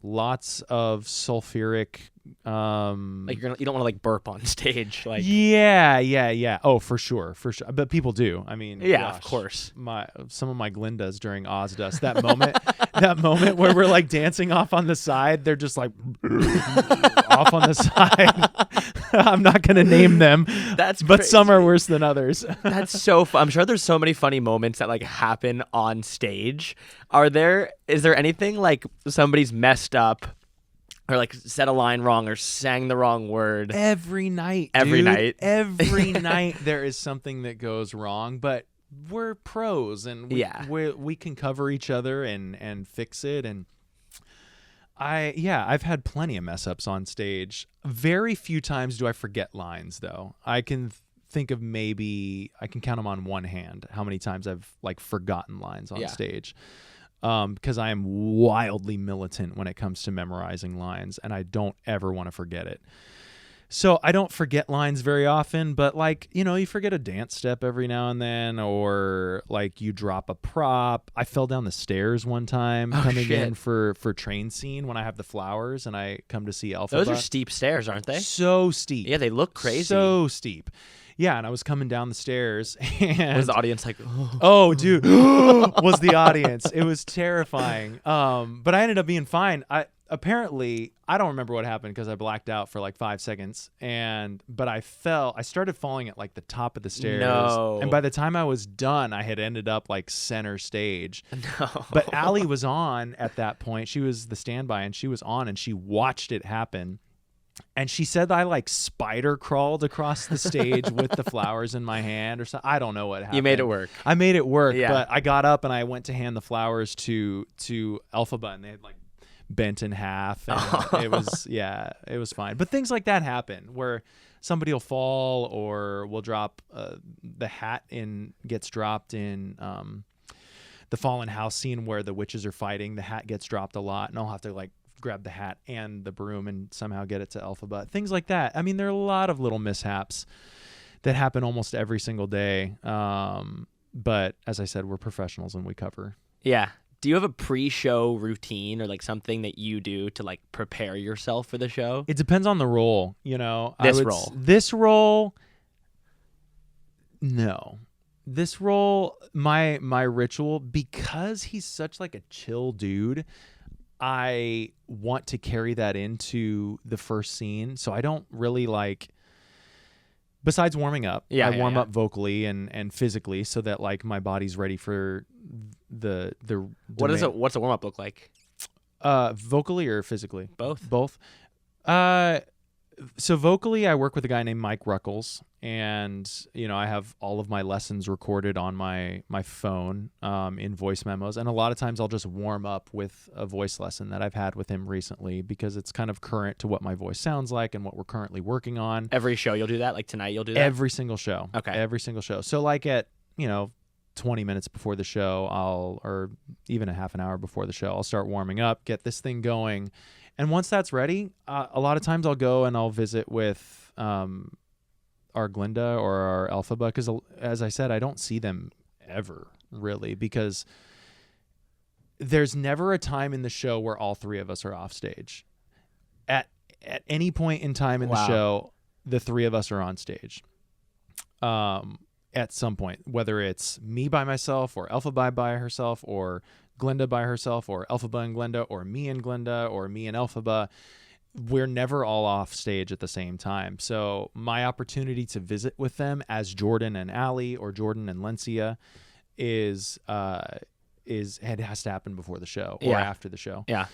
Lots of sulfuric. Like you don't want to like burp on stage. Like Yeah. Oh, for sure. But people do. I mean, yeah, gosh, of course. Some of my Glindas during Ozdust, that moment where we're like dancing off on the side, they're just like off on the side. I'm not gonna name them. But crazy. Some are worse than others. That's so fun. I'm sure there's so many funny moments that like happen on stage. Is there anything like somebody's messed up or like said a line wrong or sang the wrong word? Every night, Every dude. night. Every night there is something that goes wrong, but we're pros, and we can cover each other and fix it. And I've had plenty of mess ups on stage. Very few times do I forget lines, though. I can think of I can count them on one hand how many times I've like forgotten lines on stage. Because I am wildly militant when it comes to memorizing lines, and I don't ever want to forget it. So I don't forget lines very often, but like, you forget a dance step every now and then, or like you drop a prop. I fell down the stairs one time coming in for train scene when I have the flowers and I come to see Alpha. Those are steep stairs, aren't they? So steep. Yeah, they look crazy. So steep. Yeah, and I was coming down the stairs, and was the audience like, oh, dude, was the audience. It was terrifying. But I ended up being fine. Apparently, I don't remember what happened because I blacked out for like 5 seconds. But I started falling at like the top of the stairs. No. And by the time I was done, I had ended up like center stage. No. But Allie was on at that point. She was the standby, and she was on, and she watched it happen. And she said that I like spider crawled across the stage with the flowers in my hand or something. I don't know what happened. You made it work. I made it work, Yeah. but I got up and I went to hand the flowers to Elphaba, and they had like bent in half. And it was fine. But things like that happen where somebody will fall, or we'll drop the hat gets dropped in the Fallen House scene where the witches are fighting. The hat gets dropped a lot, and I'll have to like grab the hat and the broom and somehow get it to Elphaba. Things like that. I mean, there are a lot of little mishaps that happen almost every single day. But as I said, we're professionals and we cover. Yeah. Do you have a pre-show routine or like something that you do to like prepare yourself for the show? It depends on the role, This role. This role, no. This role, my ritual, because he's such like a chill dude, I want to carry that into the first scene. So I don't really like, besides warming up, Yeah, I yeah, warm yeah. up vocally and physically so that like my body's ready for the What's a demand. warm up look like? Vocally or physically? Both. Both. So vocally, I work with a guy named Mike Ruckles, and I have all of my lessons recorded on my phone in voice memos, and a lot of times I'll just warm up with a voice lesson that I've had with him recently because it's kind of current to what my voice sounds like and what we're currently working on. Every show you'll do that? Like tonight you'll do that? Every single show. Okay. Every single show. So like at 20 minutes before the show, or even a half an hour before the show, I'll start warming up, get this thing going. And once that's ready, a lot of times I'll go and I'll visit with our Glinda or our Elphaba because, as I said, I don't see them ever really because there's never a time in the show where all three of us are off stage. At any point in time in the show, the three of us are on stage. At some point, whether it's me by myself or Elphaba by herself or Glinda by herself or Elphaba and Glinda or me and Glinda or me and Elphaba, we're never all off stage at the same time. So my opportunity to visit with them as Jordan and Allie or Jordan and Lencia has to happen before the show or after the show. Yeah.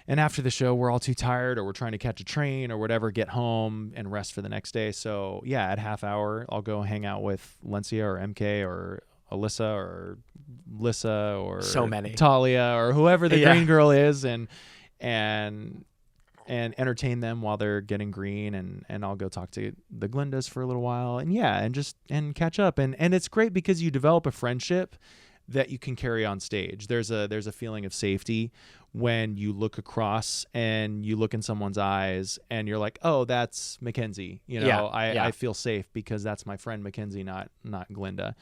And after the show, we're all too tired or we're trying to catch a train or whatever, get home and rest for the next day. So yeah, at half hour, I'll go hang out with Lencia or MK or Alyssa or Lissa or so many Talia or whoever the green girl is and entertain them while they're getting green and I'll go talk to the Glindas for a little while and catch up and it's great because you develop a friendship that you can carry on stage. There's a feeling of safety when you look across and you look in someone's eyes and you're like, oh, that's Mackenzie. I feel safe because that's my friend Mackenzie, not Glinda.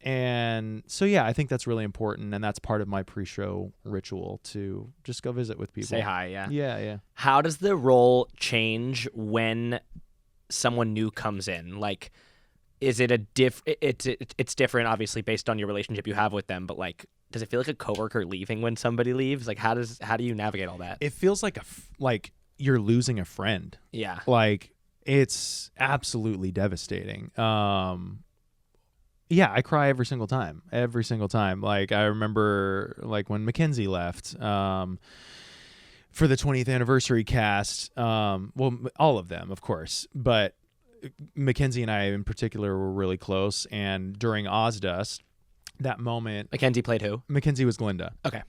And so, yeah, I think that's really important. And that's part of my pre-show ritual to just go visit with people. Say hi. Yeah. Yeah. How does the role change when someone new comes in? Like, is it it's different obviously based on your relationship you have with them, but like, does it feel like a coworker leaving when somebody leaves? Like, how do you navigate all that? It feels like like you're losing a friend. Yeah. Like, it's absolutely devastating. Yeah, I cry every single time. Like, I remember like when Mackenzie left for the 20th anniversary cast. Well, all of them, of course, but Mackenzie and I in particular were really close. And during Ozdust, that moment, Mackenzie played who? Mackenzie was Glinda. Okay.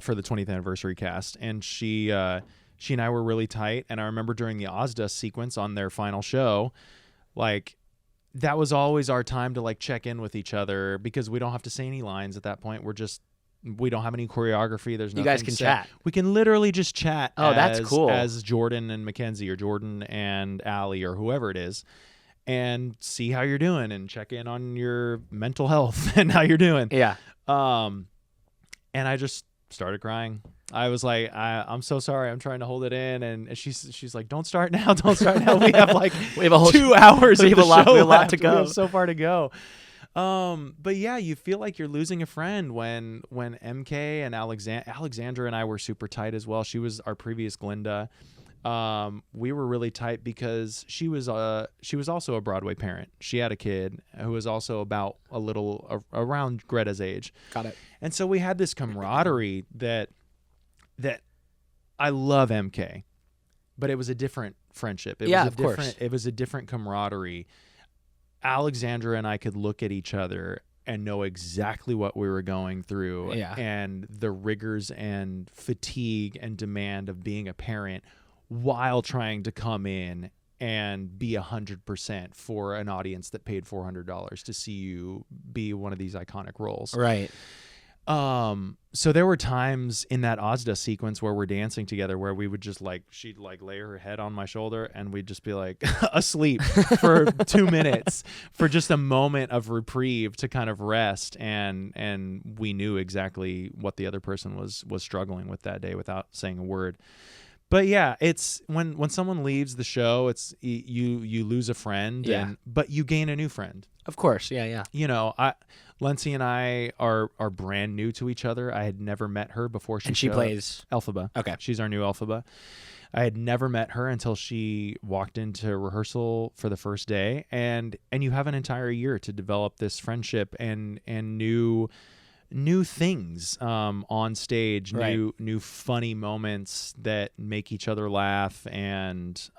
For the 20th anniversary cast, and she and I were really tight. And I remember during the Ozdust sequence on their final show, like, that was always our time to like check in with each other because we don't have to say any lines at that point. We don't have any choreography. There's nothing. You guys can set. chat. We can literally just chat. Oh, that's cool. As Jordan and Mackenzie or Jordan and Allie or whoever it is, and see how you're doing and check in on your mental health and how you're doing. Yeah. And I just started crying. I was like, I'm so sorry. I'm trying to hold it in. And she's like, don't start now. Don't start now. We have like we have a whole 2 hours. We have a lot to go. We have so far to go. But yeah, you feel like you're losing a friend when MK and Alexandra and I were super tight as well. She was our previous Glinda. We were really tight because she was also a Broadway parent. She had a kid who was also about a little around Greta's age. Got it. And so we had this camaraderie that I love MK, but it was a different friendship. Of course. It was a different camaraderie. Alexandra and I could look at each other and know exactly what we were going through and the rigors and fatigue and demand of being a parent while trying to come in and be 100% for an audience that paid $400 to see you be one of these iconic roles. Right. So there were times in that Ozda sequence where we're dancing together where we would just like, she'd like lay her head on my shoulder and we'd just be like asleep for 2 minutes for just a moment of reprieve to kind of rest. And we knew exactly what the other person was struggling with that day without saying a word. But yeah, it's when someone leaves the show, it's you lose a friend, but you gain a new friend. Of course, yeah. Lencia and I are brand new to each other. I had never met her before. She plays Elphaba. Okay, she's our new Elphaba. I had never met her until she walked into rehearsal for the first day, and you have an entire year to develop this friendship and new things on stage, Right. new funny moments that make each other laugh, and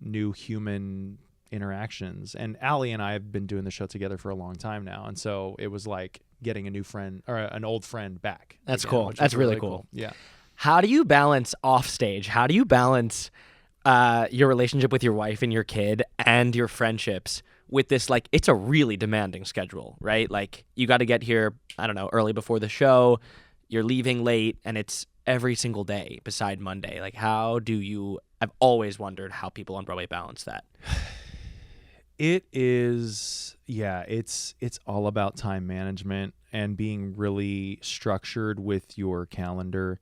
new human interactions. And Allie and I have been doing the show together for a long time now, and so it was like getting a new friend or an old friend back. That's again, cool. which That's is really cool. Yeah. How do you balance off stage? How do you balance your relationship with your wife and your kid and your friendships with this? Like, it's a really demanding schedule, right? Like, you got to get here, I don't know, early before the show. You're leaving late, and it's every single day beside Monday. Like, how do you? I've always wondered how people on Broadway balance that. It is, yeah, it's all about time management and being really structured with your calendar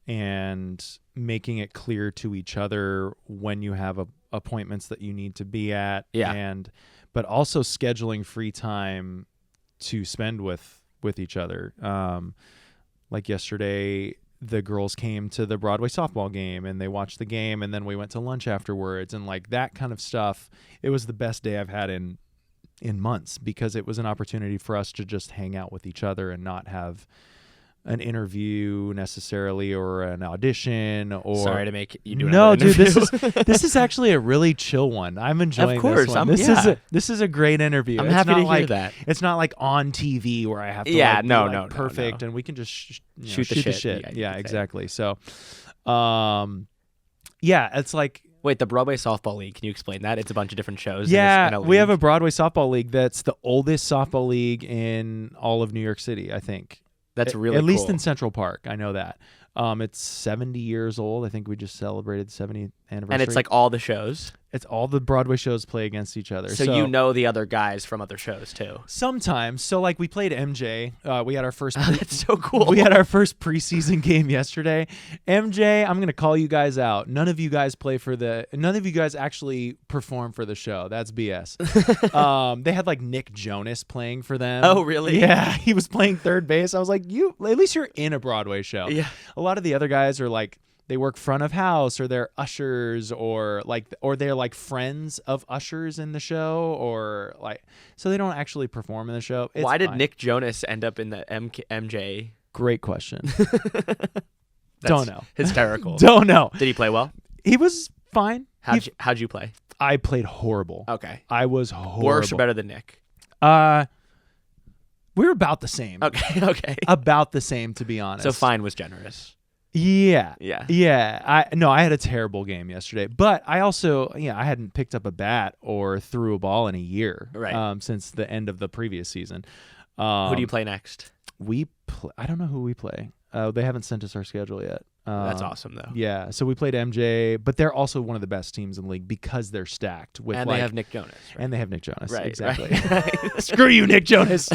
and making it clear to each other when you have appointments that you need to be at. Yeah. But also scheduling free time to spend with each other. Like yesterday, the girls came to the Broadway softball game and they watched the game, and then we went to lunch afterwards, and like that kind of stuff. It was the best day I've had in months, because it was an opportunity for us to just hang out with each other and not have an interview necessarily, or an audition, or Sorry to make you do no, another dude. This interview. is this is actually a really chill one. I'm enjoying Of course, this one. yeah. This is a great interview. I'm It's happy not to hear like, that. It's not like on TV where I have to Yeah, like, be, no, like, no, perfect, no. and we can just Shoot the the shit. shit. Yeah, Yeah, you could say. exactly. So, yeah, it's like. Wait, the Broadway Softball League, can you explain that? It's a bunch of different shows. in Yeah, a we have a league. Broadway softball league that's the oldest softball league in all of New York City, I think. That's really at cool. least in Central Park. I know that. It's 70 years old. I think we just celebrated the 70th anniversary. And it's like all the shows. It's all the Broadway shows play against each other. So you know the other guys from other shows too. Sometimes. So like we played MJ. We had our first. That's so cool. We had our first preseason game yesterday. MJ, I'm gonna call you guys out. None of you guys actually perform for the show. That's BS. They had like Nick Jonas playing for them. Oh, really? Yeah, he was playing third base. I was like, at least you're in a Broadway show. Yeah. A lot of the other guys are like, they work front of house, or they're ushers, or they're like friends of ushers in the show, or like, so they don't actually perform in the show. It's Why did fine. Nick Jonas end up in the MJ? Great question. That's Don't know. Hysterical. Don't know. Did he play well? He was fine. How'd you play? I played horrible. Okay. I was horrible. Worse or better than Nick? We were about the same. Okay. Okay. About the same, to be honest. So fine was generous. Yeah. Yeah. Yeah. I had a terrible game yesterday, but I also, I hadn't picked up a bat or threw a ball in a year. Right. Since the end of the previous season. Who do you play next? I don't know who we play. They haven't sent us our schedule yet. That's awesome though. Yeah, so we played MJ, but they're also one of the best teams in the league because they're stacked with And they have Nick Jonas. Right? and they have Nick Jonas. Right, Exactly. right. Screw you, Nick Jonas.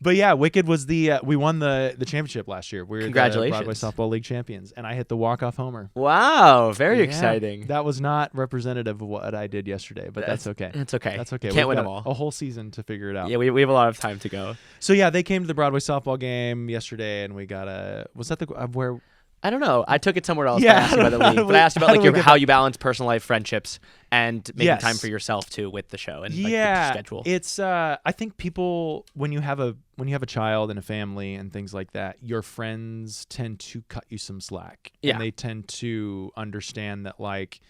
But yeah, Wicked was we won the championship last year. We were the Congratulations. Broadway Softball League champions, and I hit the walk-off homer. Wow, very Yeah, exciting. That was not representative of what I did yesterday, but that's okay. It's okay. That's okay. Can't We've win got them all. A whole season to figure it out. Yeah, we have a lot of time to go. So yeah, they came to the Broadway softball game yesterday, and we got was that where? I don't know. I took it somewhere else. Yeah, I asked you about the league, but I asked about how do we like get how back- you balance personal life, friendships, and making Yes. time for yourself too with the show and like, Yeah, the schedule. it's I think people when you have a child and a family and things like that, your friends tend to cut you some slack. Yeah. And they tend to understand that like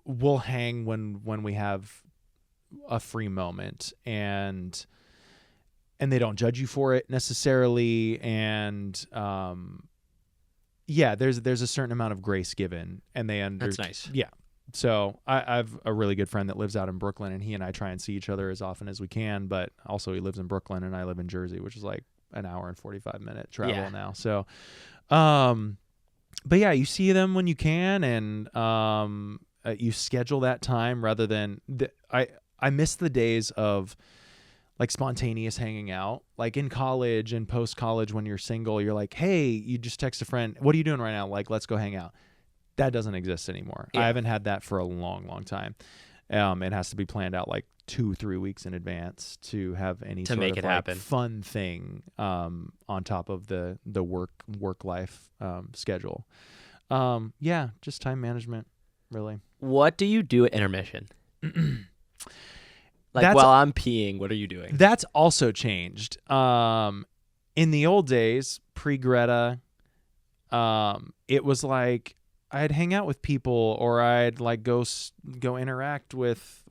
we'll hang when we have a free moment, and they don't judge you for it necessarily, and there's a certain amount of grace given, and they That's nice. Yeah. So I've a really good friend that lives out in Brooklyn, and he and I try and see each other as often as we can, but also he lives in Brooklyn and I live in Jersey, which is like an hour and 45-minute travel Yeah. now. So, but yeah, you see them when you can, and you schedule that time rather than I miss the days of like spontaneous hanging out, like in college and post college when you're single, you're like, hey, you just text a friend, what are you doing right now? Like, let's go hang out. That doesn't exist anymore. Yeah. I haven't had that for a long, long time. It has to be planned out like 2-3 weeks in advance to have any To sort make of it like happen. fun thing on top of the work life schedule. Just time management, really. What do you do at intermission? Like That's- while I'm peeing, what are you doing? That's also changed. In the old days, pre-Greta, it was like I'd hang out with people, or I'd like go interact with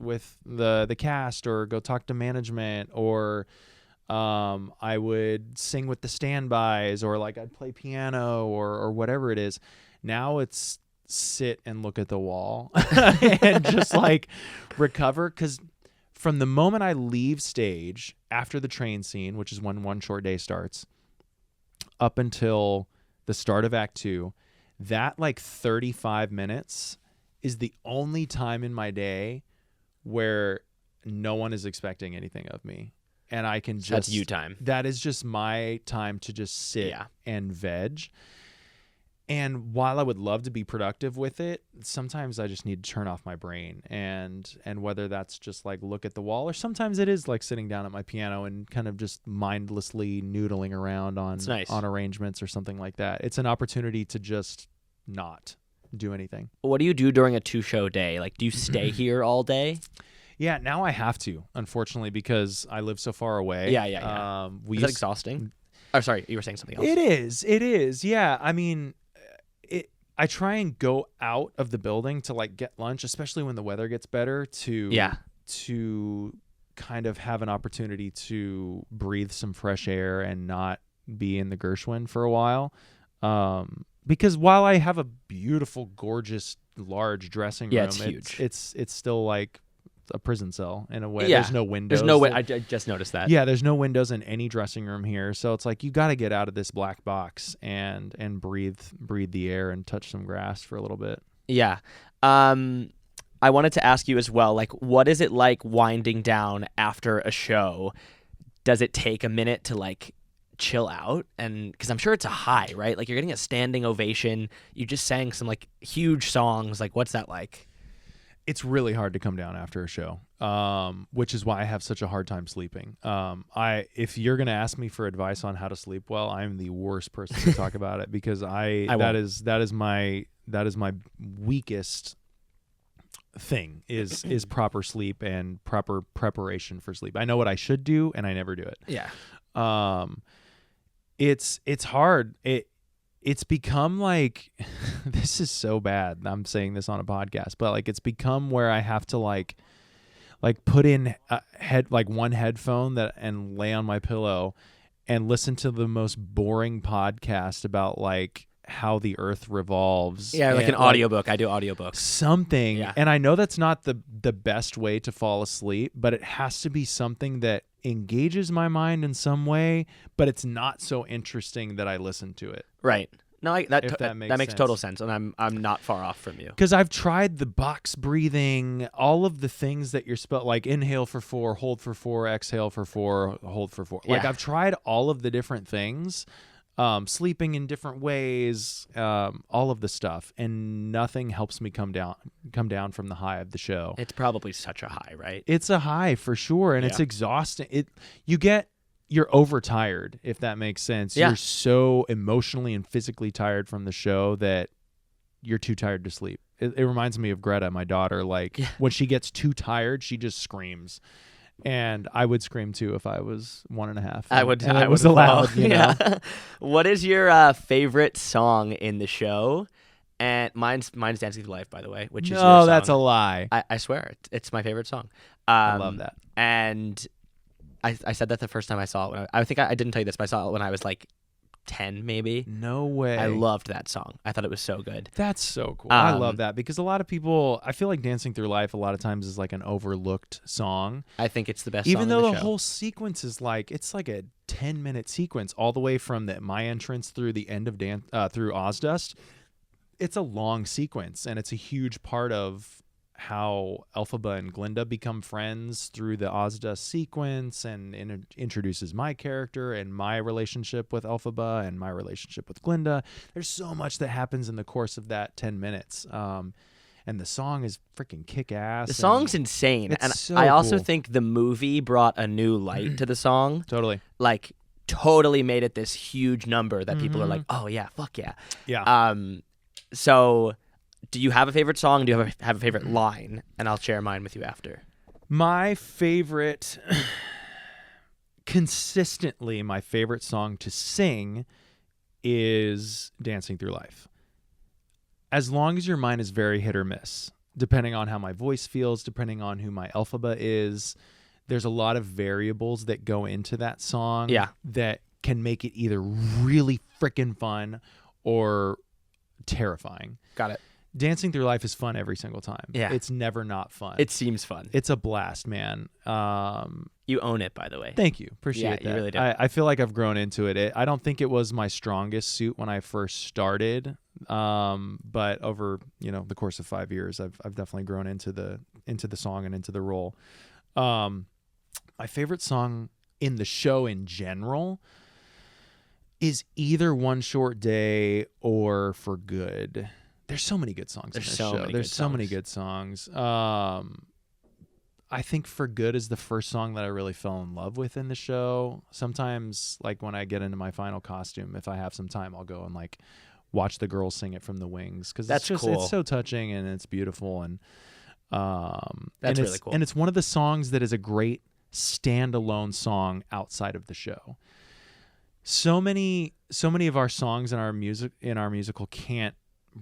the cast, or go talk to management, or I would sing with the standbys, or like I'd play piano, or whatever it is. Now it's sit and look at the wall and just like recover, because from the moment I leave stage after the train scene, which is when one short day starts, up until the start of Act 2, that like 35 minutes is the only time in my day where no one is expecting anything of me. And I can just... That's you time. That is just my time to just sit and veg. And while I would love to be productive with it, sometimes I just need to turn off my brain. And whether that's just like look at the wall, or sometimes it is like sitting down at my piano and kind of just mindlessly noodling around on arrangements or something like that. It's an opportunity to just not do anything. What do you do during a 2-show day? Like, do you stay here all day? Yeah, now I have to, unfortunately, because I live so far away. Yeah. Is that exhausting? Oh, sorry, you were saying something else. It is. Yeah, I mean... I try and go out of the building to like get lunch, especially when the weather gets better, to kind of have an opportunity to breathe some fresh air and not be in the Gershwin for a while. Because while I have a beautiful, gorgeous, large dressing room, it's huge. It's still like a prison cell in a way. Yeah. There's no windows. There's no way. I just noticed that. Yeah, there's no windows in any dressing room here, so it's like you got to get out of this black box and breathe the air and touch some grass for a little bit. Yeah. I wanted to ask you as well, like, what is it like winding down after a show? Does it take a minute to like chill out? And because I'm sure it's a high, right? Like, you're getting a standing ovation. You just sang some like huge songs. Like, what's that like? It's really hard to come down after a show, which is why I have such a hard time sleeping. If you're going to ask me for advice on how to sleep well, I'm the worst person to talk about it, because that is my weakest thing is proper sleep and proper preparation for sleep. I know what I should do, and I never do it. Yeah. It's hard. It's become like, this is so bad. I'm saying this on a podcast, but like it's become where I have to like put in one headphone and lay on my pillow and listen to the most boring podcast about like how the earth revolves. Yeah, like an audiobook. I do audiobooks. Something. Yeah. And I know that's not the best way to fall asleep, but it has to be something that engages my mind in some way, but it's not so interesting that I listen to it. Right. No, that makes makes sense. total sense, and I'm not far off from you. Because I've tried the box breathing, all of the things that you're like inhale for 4, hold for 4, exhale for 4, hold for 4. Like, Yeah. I've tried all of the different things, sleeping in different ways, all of the stuff, and nothing helps me come down from the high of the show. It's probably such a high, right? It's a high for sure, and it's exhausting. You're overtired, if that makes sense. Yeah. You're so emotionally and physically tired from the show that you're too tired to sleep. It reminds me of Greta, my daughter. Like, when she gets too tired, she just screams. And I would scream too if I was 1.5. I would. And I it was would allowed. You know? Yeah. What is your favorite song in the show? And mine's "Dancing Through Life," by the way. Which is your No, song. that's a lie. I swear, it's my favorite song. I love that. And I said that the first time I saw it. I think I didn't tell you this, but I saw it when I was like 10, maybe. No way. I loved that song. I thought it was so good. That's so cool. I love that, because a lot of people, I feel like Dancing Through Life a lot of times is like an overlooked song. I think it's the best Even song though in the show. whole sequence is like, it's like a 10-minute sequence all the way from my entrance through the end of through Ozdust. It's a long sequence, and it's a huge part of how Elphaba and Glinda become friends through the Ozdust sequence, and introduces my character and my relationship with Elphaba and my relationship with Glinda. There's so much that happens in the course of that 10 minutes. and the song is freaking kick ass. The song's insane, it's and so I also cool. think the movie brought a new light to the song. Totally. Like, totally made it this huge number that people are like, Mm-hmm. oh yeah, fuck yeah. Yeah. So, do you have a favorite song? Do you have a favorite line? And I'll share mine with you after. My favorite, consistently my favorite song to sing is Dancing Through Life. As long as your mind is very hit or miss, depending on how my voice feels, depending on who my alphabet is, there's a lot of variables that go into that song that can make it either really freaking fun or terrifying. Got it. Dancing Through Life is fun every single time. Yeah. It's never not fun. It seems fun. It's a blast, man. You own it, by the way. Thank you. Appreciate that. You really do. I feel like I've grown into it. I don't think it was my strongest suit when I first started. But over, the course of 5 years, I've definitely grown into the song and into the role. My favorite song in the show in general is either One Short Day or For Good. There's so many good songs in this show. There's so many good songs. I think For Good is the first song that I really fell in love with in the show. Sometimes, like when I get into my final costume, if I have some time, I'll go and like watch the girls sing it from the wings because That's cool. It's so touching and it's beautiful and That's really cool. And it's one of the songs that is a great standalone song outside of the show. So many of our songs in our musical can't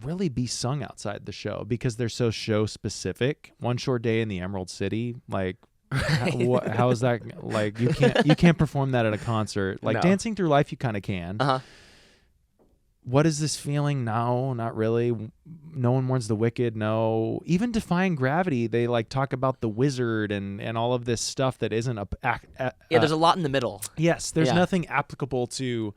really be sung outside the show because they're so show specific. One Short Day in the Emerald City, like how is that? Like you can't perform that at a concert. Like No. Dancing Through Life, you kind of can. What is this feeling? No, not really. No One Mourns the Wicked. No. Even Defying Gravity, they like talk about the wizard and all of this stuff that isn't There's a lot in the middle. Yes, there's nothing applicable to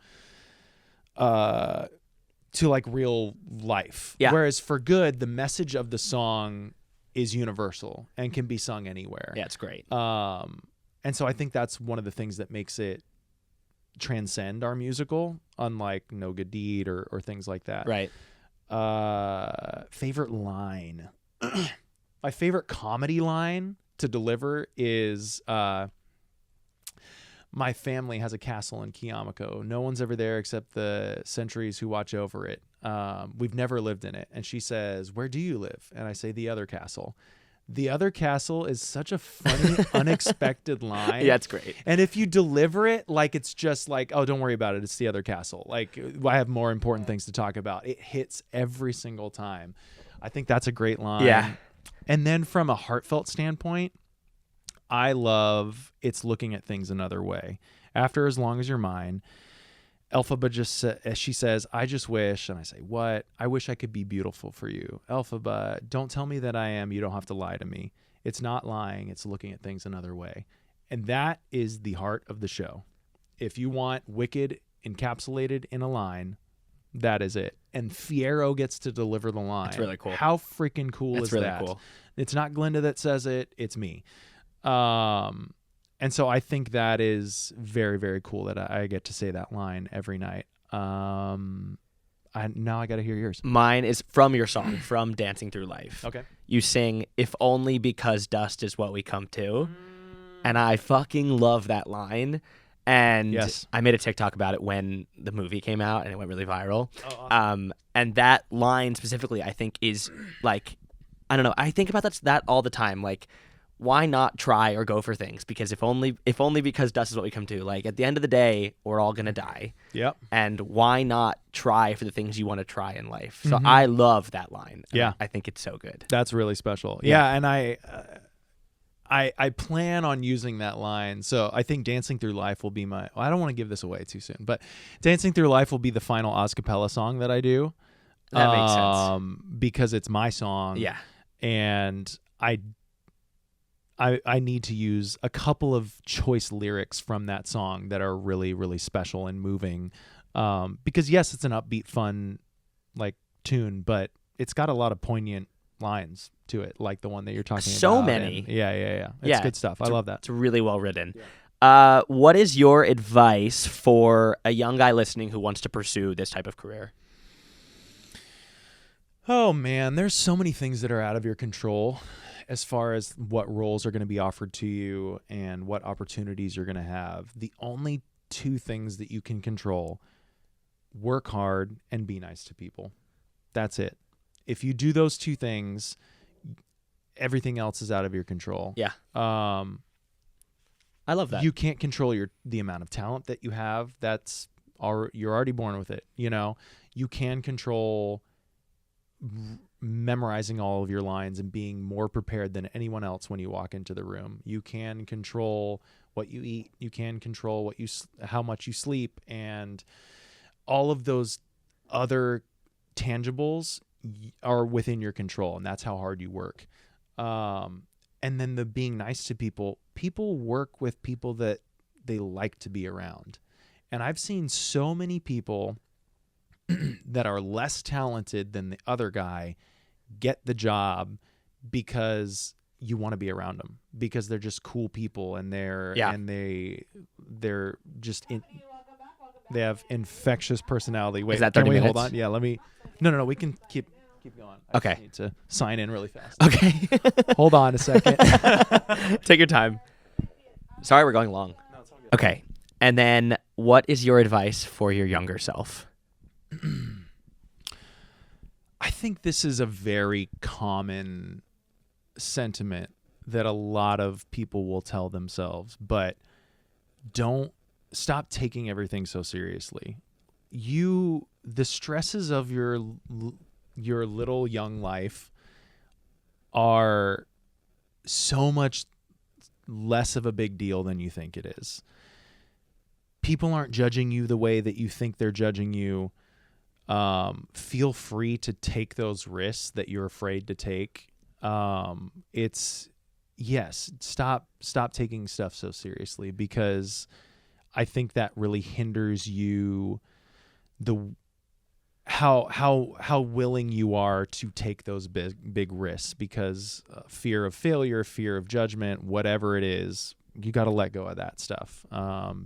like real life. Yeah. Whereas For Good, the message of the song is universal and can be sung anywhere. Yeah, it's great. And so I think that's one of the things that makes it transcend our musical, unlike No Good Deed or things like that. Right. Favorite line. My favorite comedy line to deliver is my family has a castle in Kiyamako. No one's ever there except the sentries who watch over it. We've never lived in it. And she says, "Where do you live?" And I say, "The other castle." The other castle is such a funny, unexpected line. Yeah, it's great. And if you deliver it like it's just like, oh, don't worry about it, it's the other castle. Like, I have more important things to talk about. It hits every single time. I think that's a great line. Yeah. And then from a heartfelt standpoint, I love It's Looking at Things Another Way. After As Long As You're Mine, Elphaba she says, "I just wish," and I say, "What? I wish I could be beautiful for you. Elphaba, don't tell me that I am. You don't have to lie to me. It's not lying. It's looking at things another way." And that is the heart of the show. If you want Wicked encapsulated in a line, that is it. And Fiero gets to deliver the line. It's really cool. How freaking cool is really that? Cool. It's not Glinda that says it. It's me. And so I think that is very, very cool that I get to say that line every night. Now I got to hear yours. Mine is from your song, from Dancing Through Life. Okay. You sing, "If only because dust is what we come to." And I fucking love that line. And Yes. I made a TikTok about it when the movie came out and it went really viral. Oh, awesome. And that line specifically, I think, is like, I don't know. I think about that all the time. Like, why not try or go for things? Because if only because dust is what we come to. Like, at the end of the day, we're all gonna die. Yep. And why not try for the things you want to try in life? So I love that line. Yeah. I think it's so good. That's really special. Yeah. Yeah, and I plan on using that line. So I think Dancing Through Life will be I don't want to give this away too soon, but Dancing Through Life will be the final oscapella song that I do. That makes sense. Because it's my song. Yeah. And I need to use a couple of choice lyrics from that song that are really, really special and moving. Because yes, it's an upbeat, fun, like tune, but it's got a lot of poignant lines to it, like the one that you're talking about. So many. And yeah. It's good stuff. I love that. It's really well written. Yeah. What is your advice for a young guy listening who wants to pursue this type of career? Oh man, there's so many things that are out of your control as far as what roles are going to be offered to you and what opportunities you're going to have. The only two things that you can control: work hard and be nice to people. That's it. If you do those two things, everything else is out of your control. Yeah. I love that. You can't control the amount of talent that you have. You're already born with it. You can control memorizing all of your lines and being more prepared than anyone else when you walk into the room. You can control what you eat. You can control how much you sleep, and all of those other tangibles are within your control, and that's how hard you work. And then the being nice to people work with people that they like to be around. And I've seen so many people that are less talented than the other guy get the job because you want to be around them, because they're just cool people, and they're just they have infectious personality. Wait, is that can 30 we minutes? hold on? Yeah, let me. No, we can keep going. I Okay. just need to sign in really fast. Okay. Hold on a second. Take your time. Sorry, we're going long. No, it's all good. Okay. And then what is your advice for your younger self? I think this is a very common sentiment that a lot of people will tell themselves, but don't stop taking everything so seriously. The stresses of your little young life are so much less of a big deal than you think it is. People aren't judging you the way that you think they're judging you. Feel free to take those risks that you're afraid to take. Stop taking stuff so seriously, because I think that really hinders you, how willing you are to take those big risks, because fear of failure, fear of judgment, whatever it is, you got to let go of that stuff,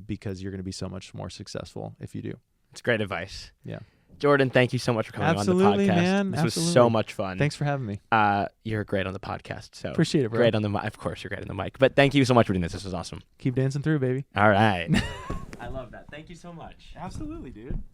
because you're going to be so much more successful if you do. It's great advice. Yeah. Jordan, thank you so much for coming Absolutely, on the podcast. man. This was Absolutely. so much fun. Thanks for having me. You're great on the podcast. So Appreciate it, bro. Great on the mic. Of course, you're great on the mic. But thank you so much for doing this. This was awesome. Keep dancing through, baby. All right. I love that. Thank you so much. Absolutely, dude.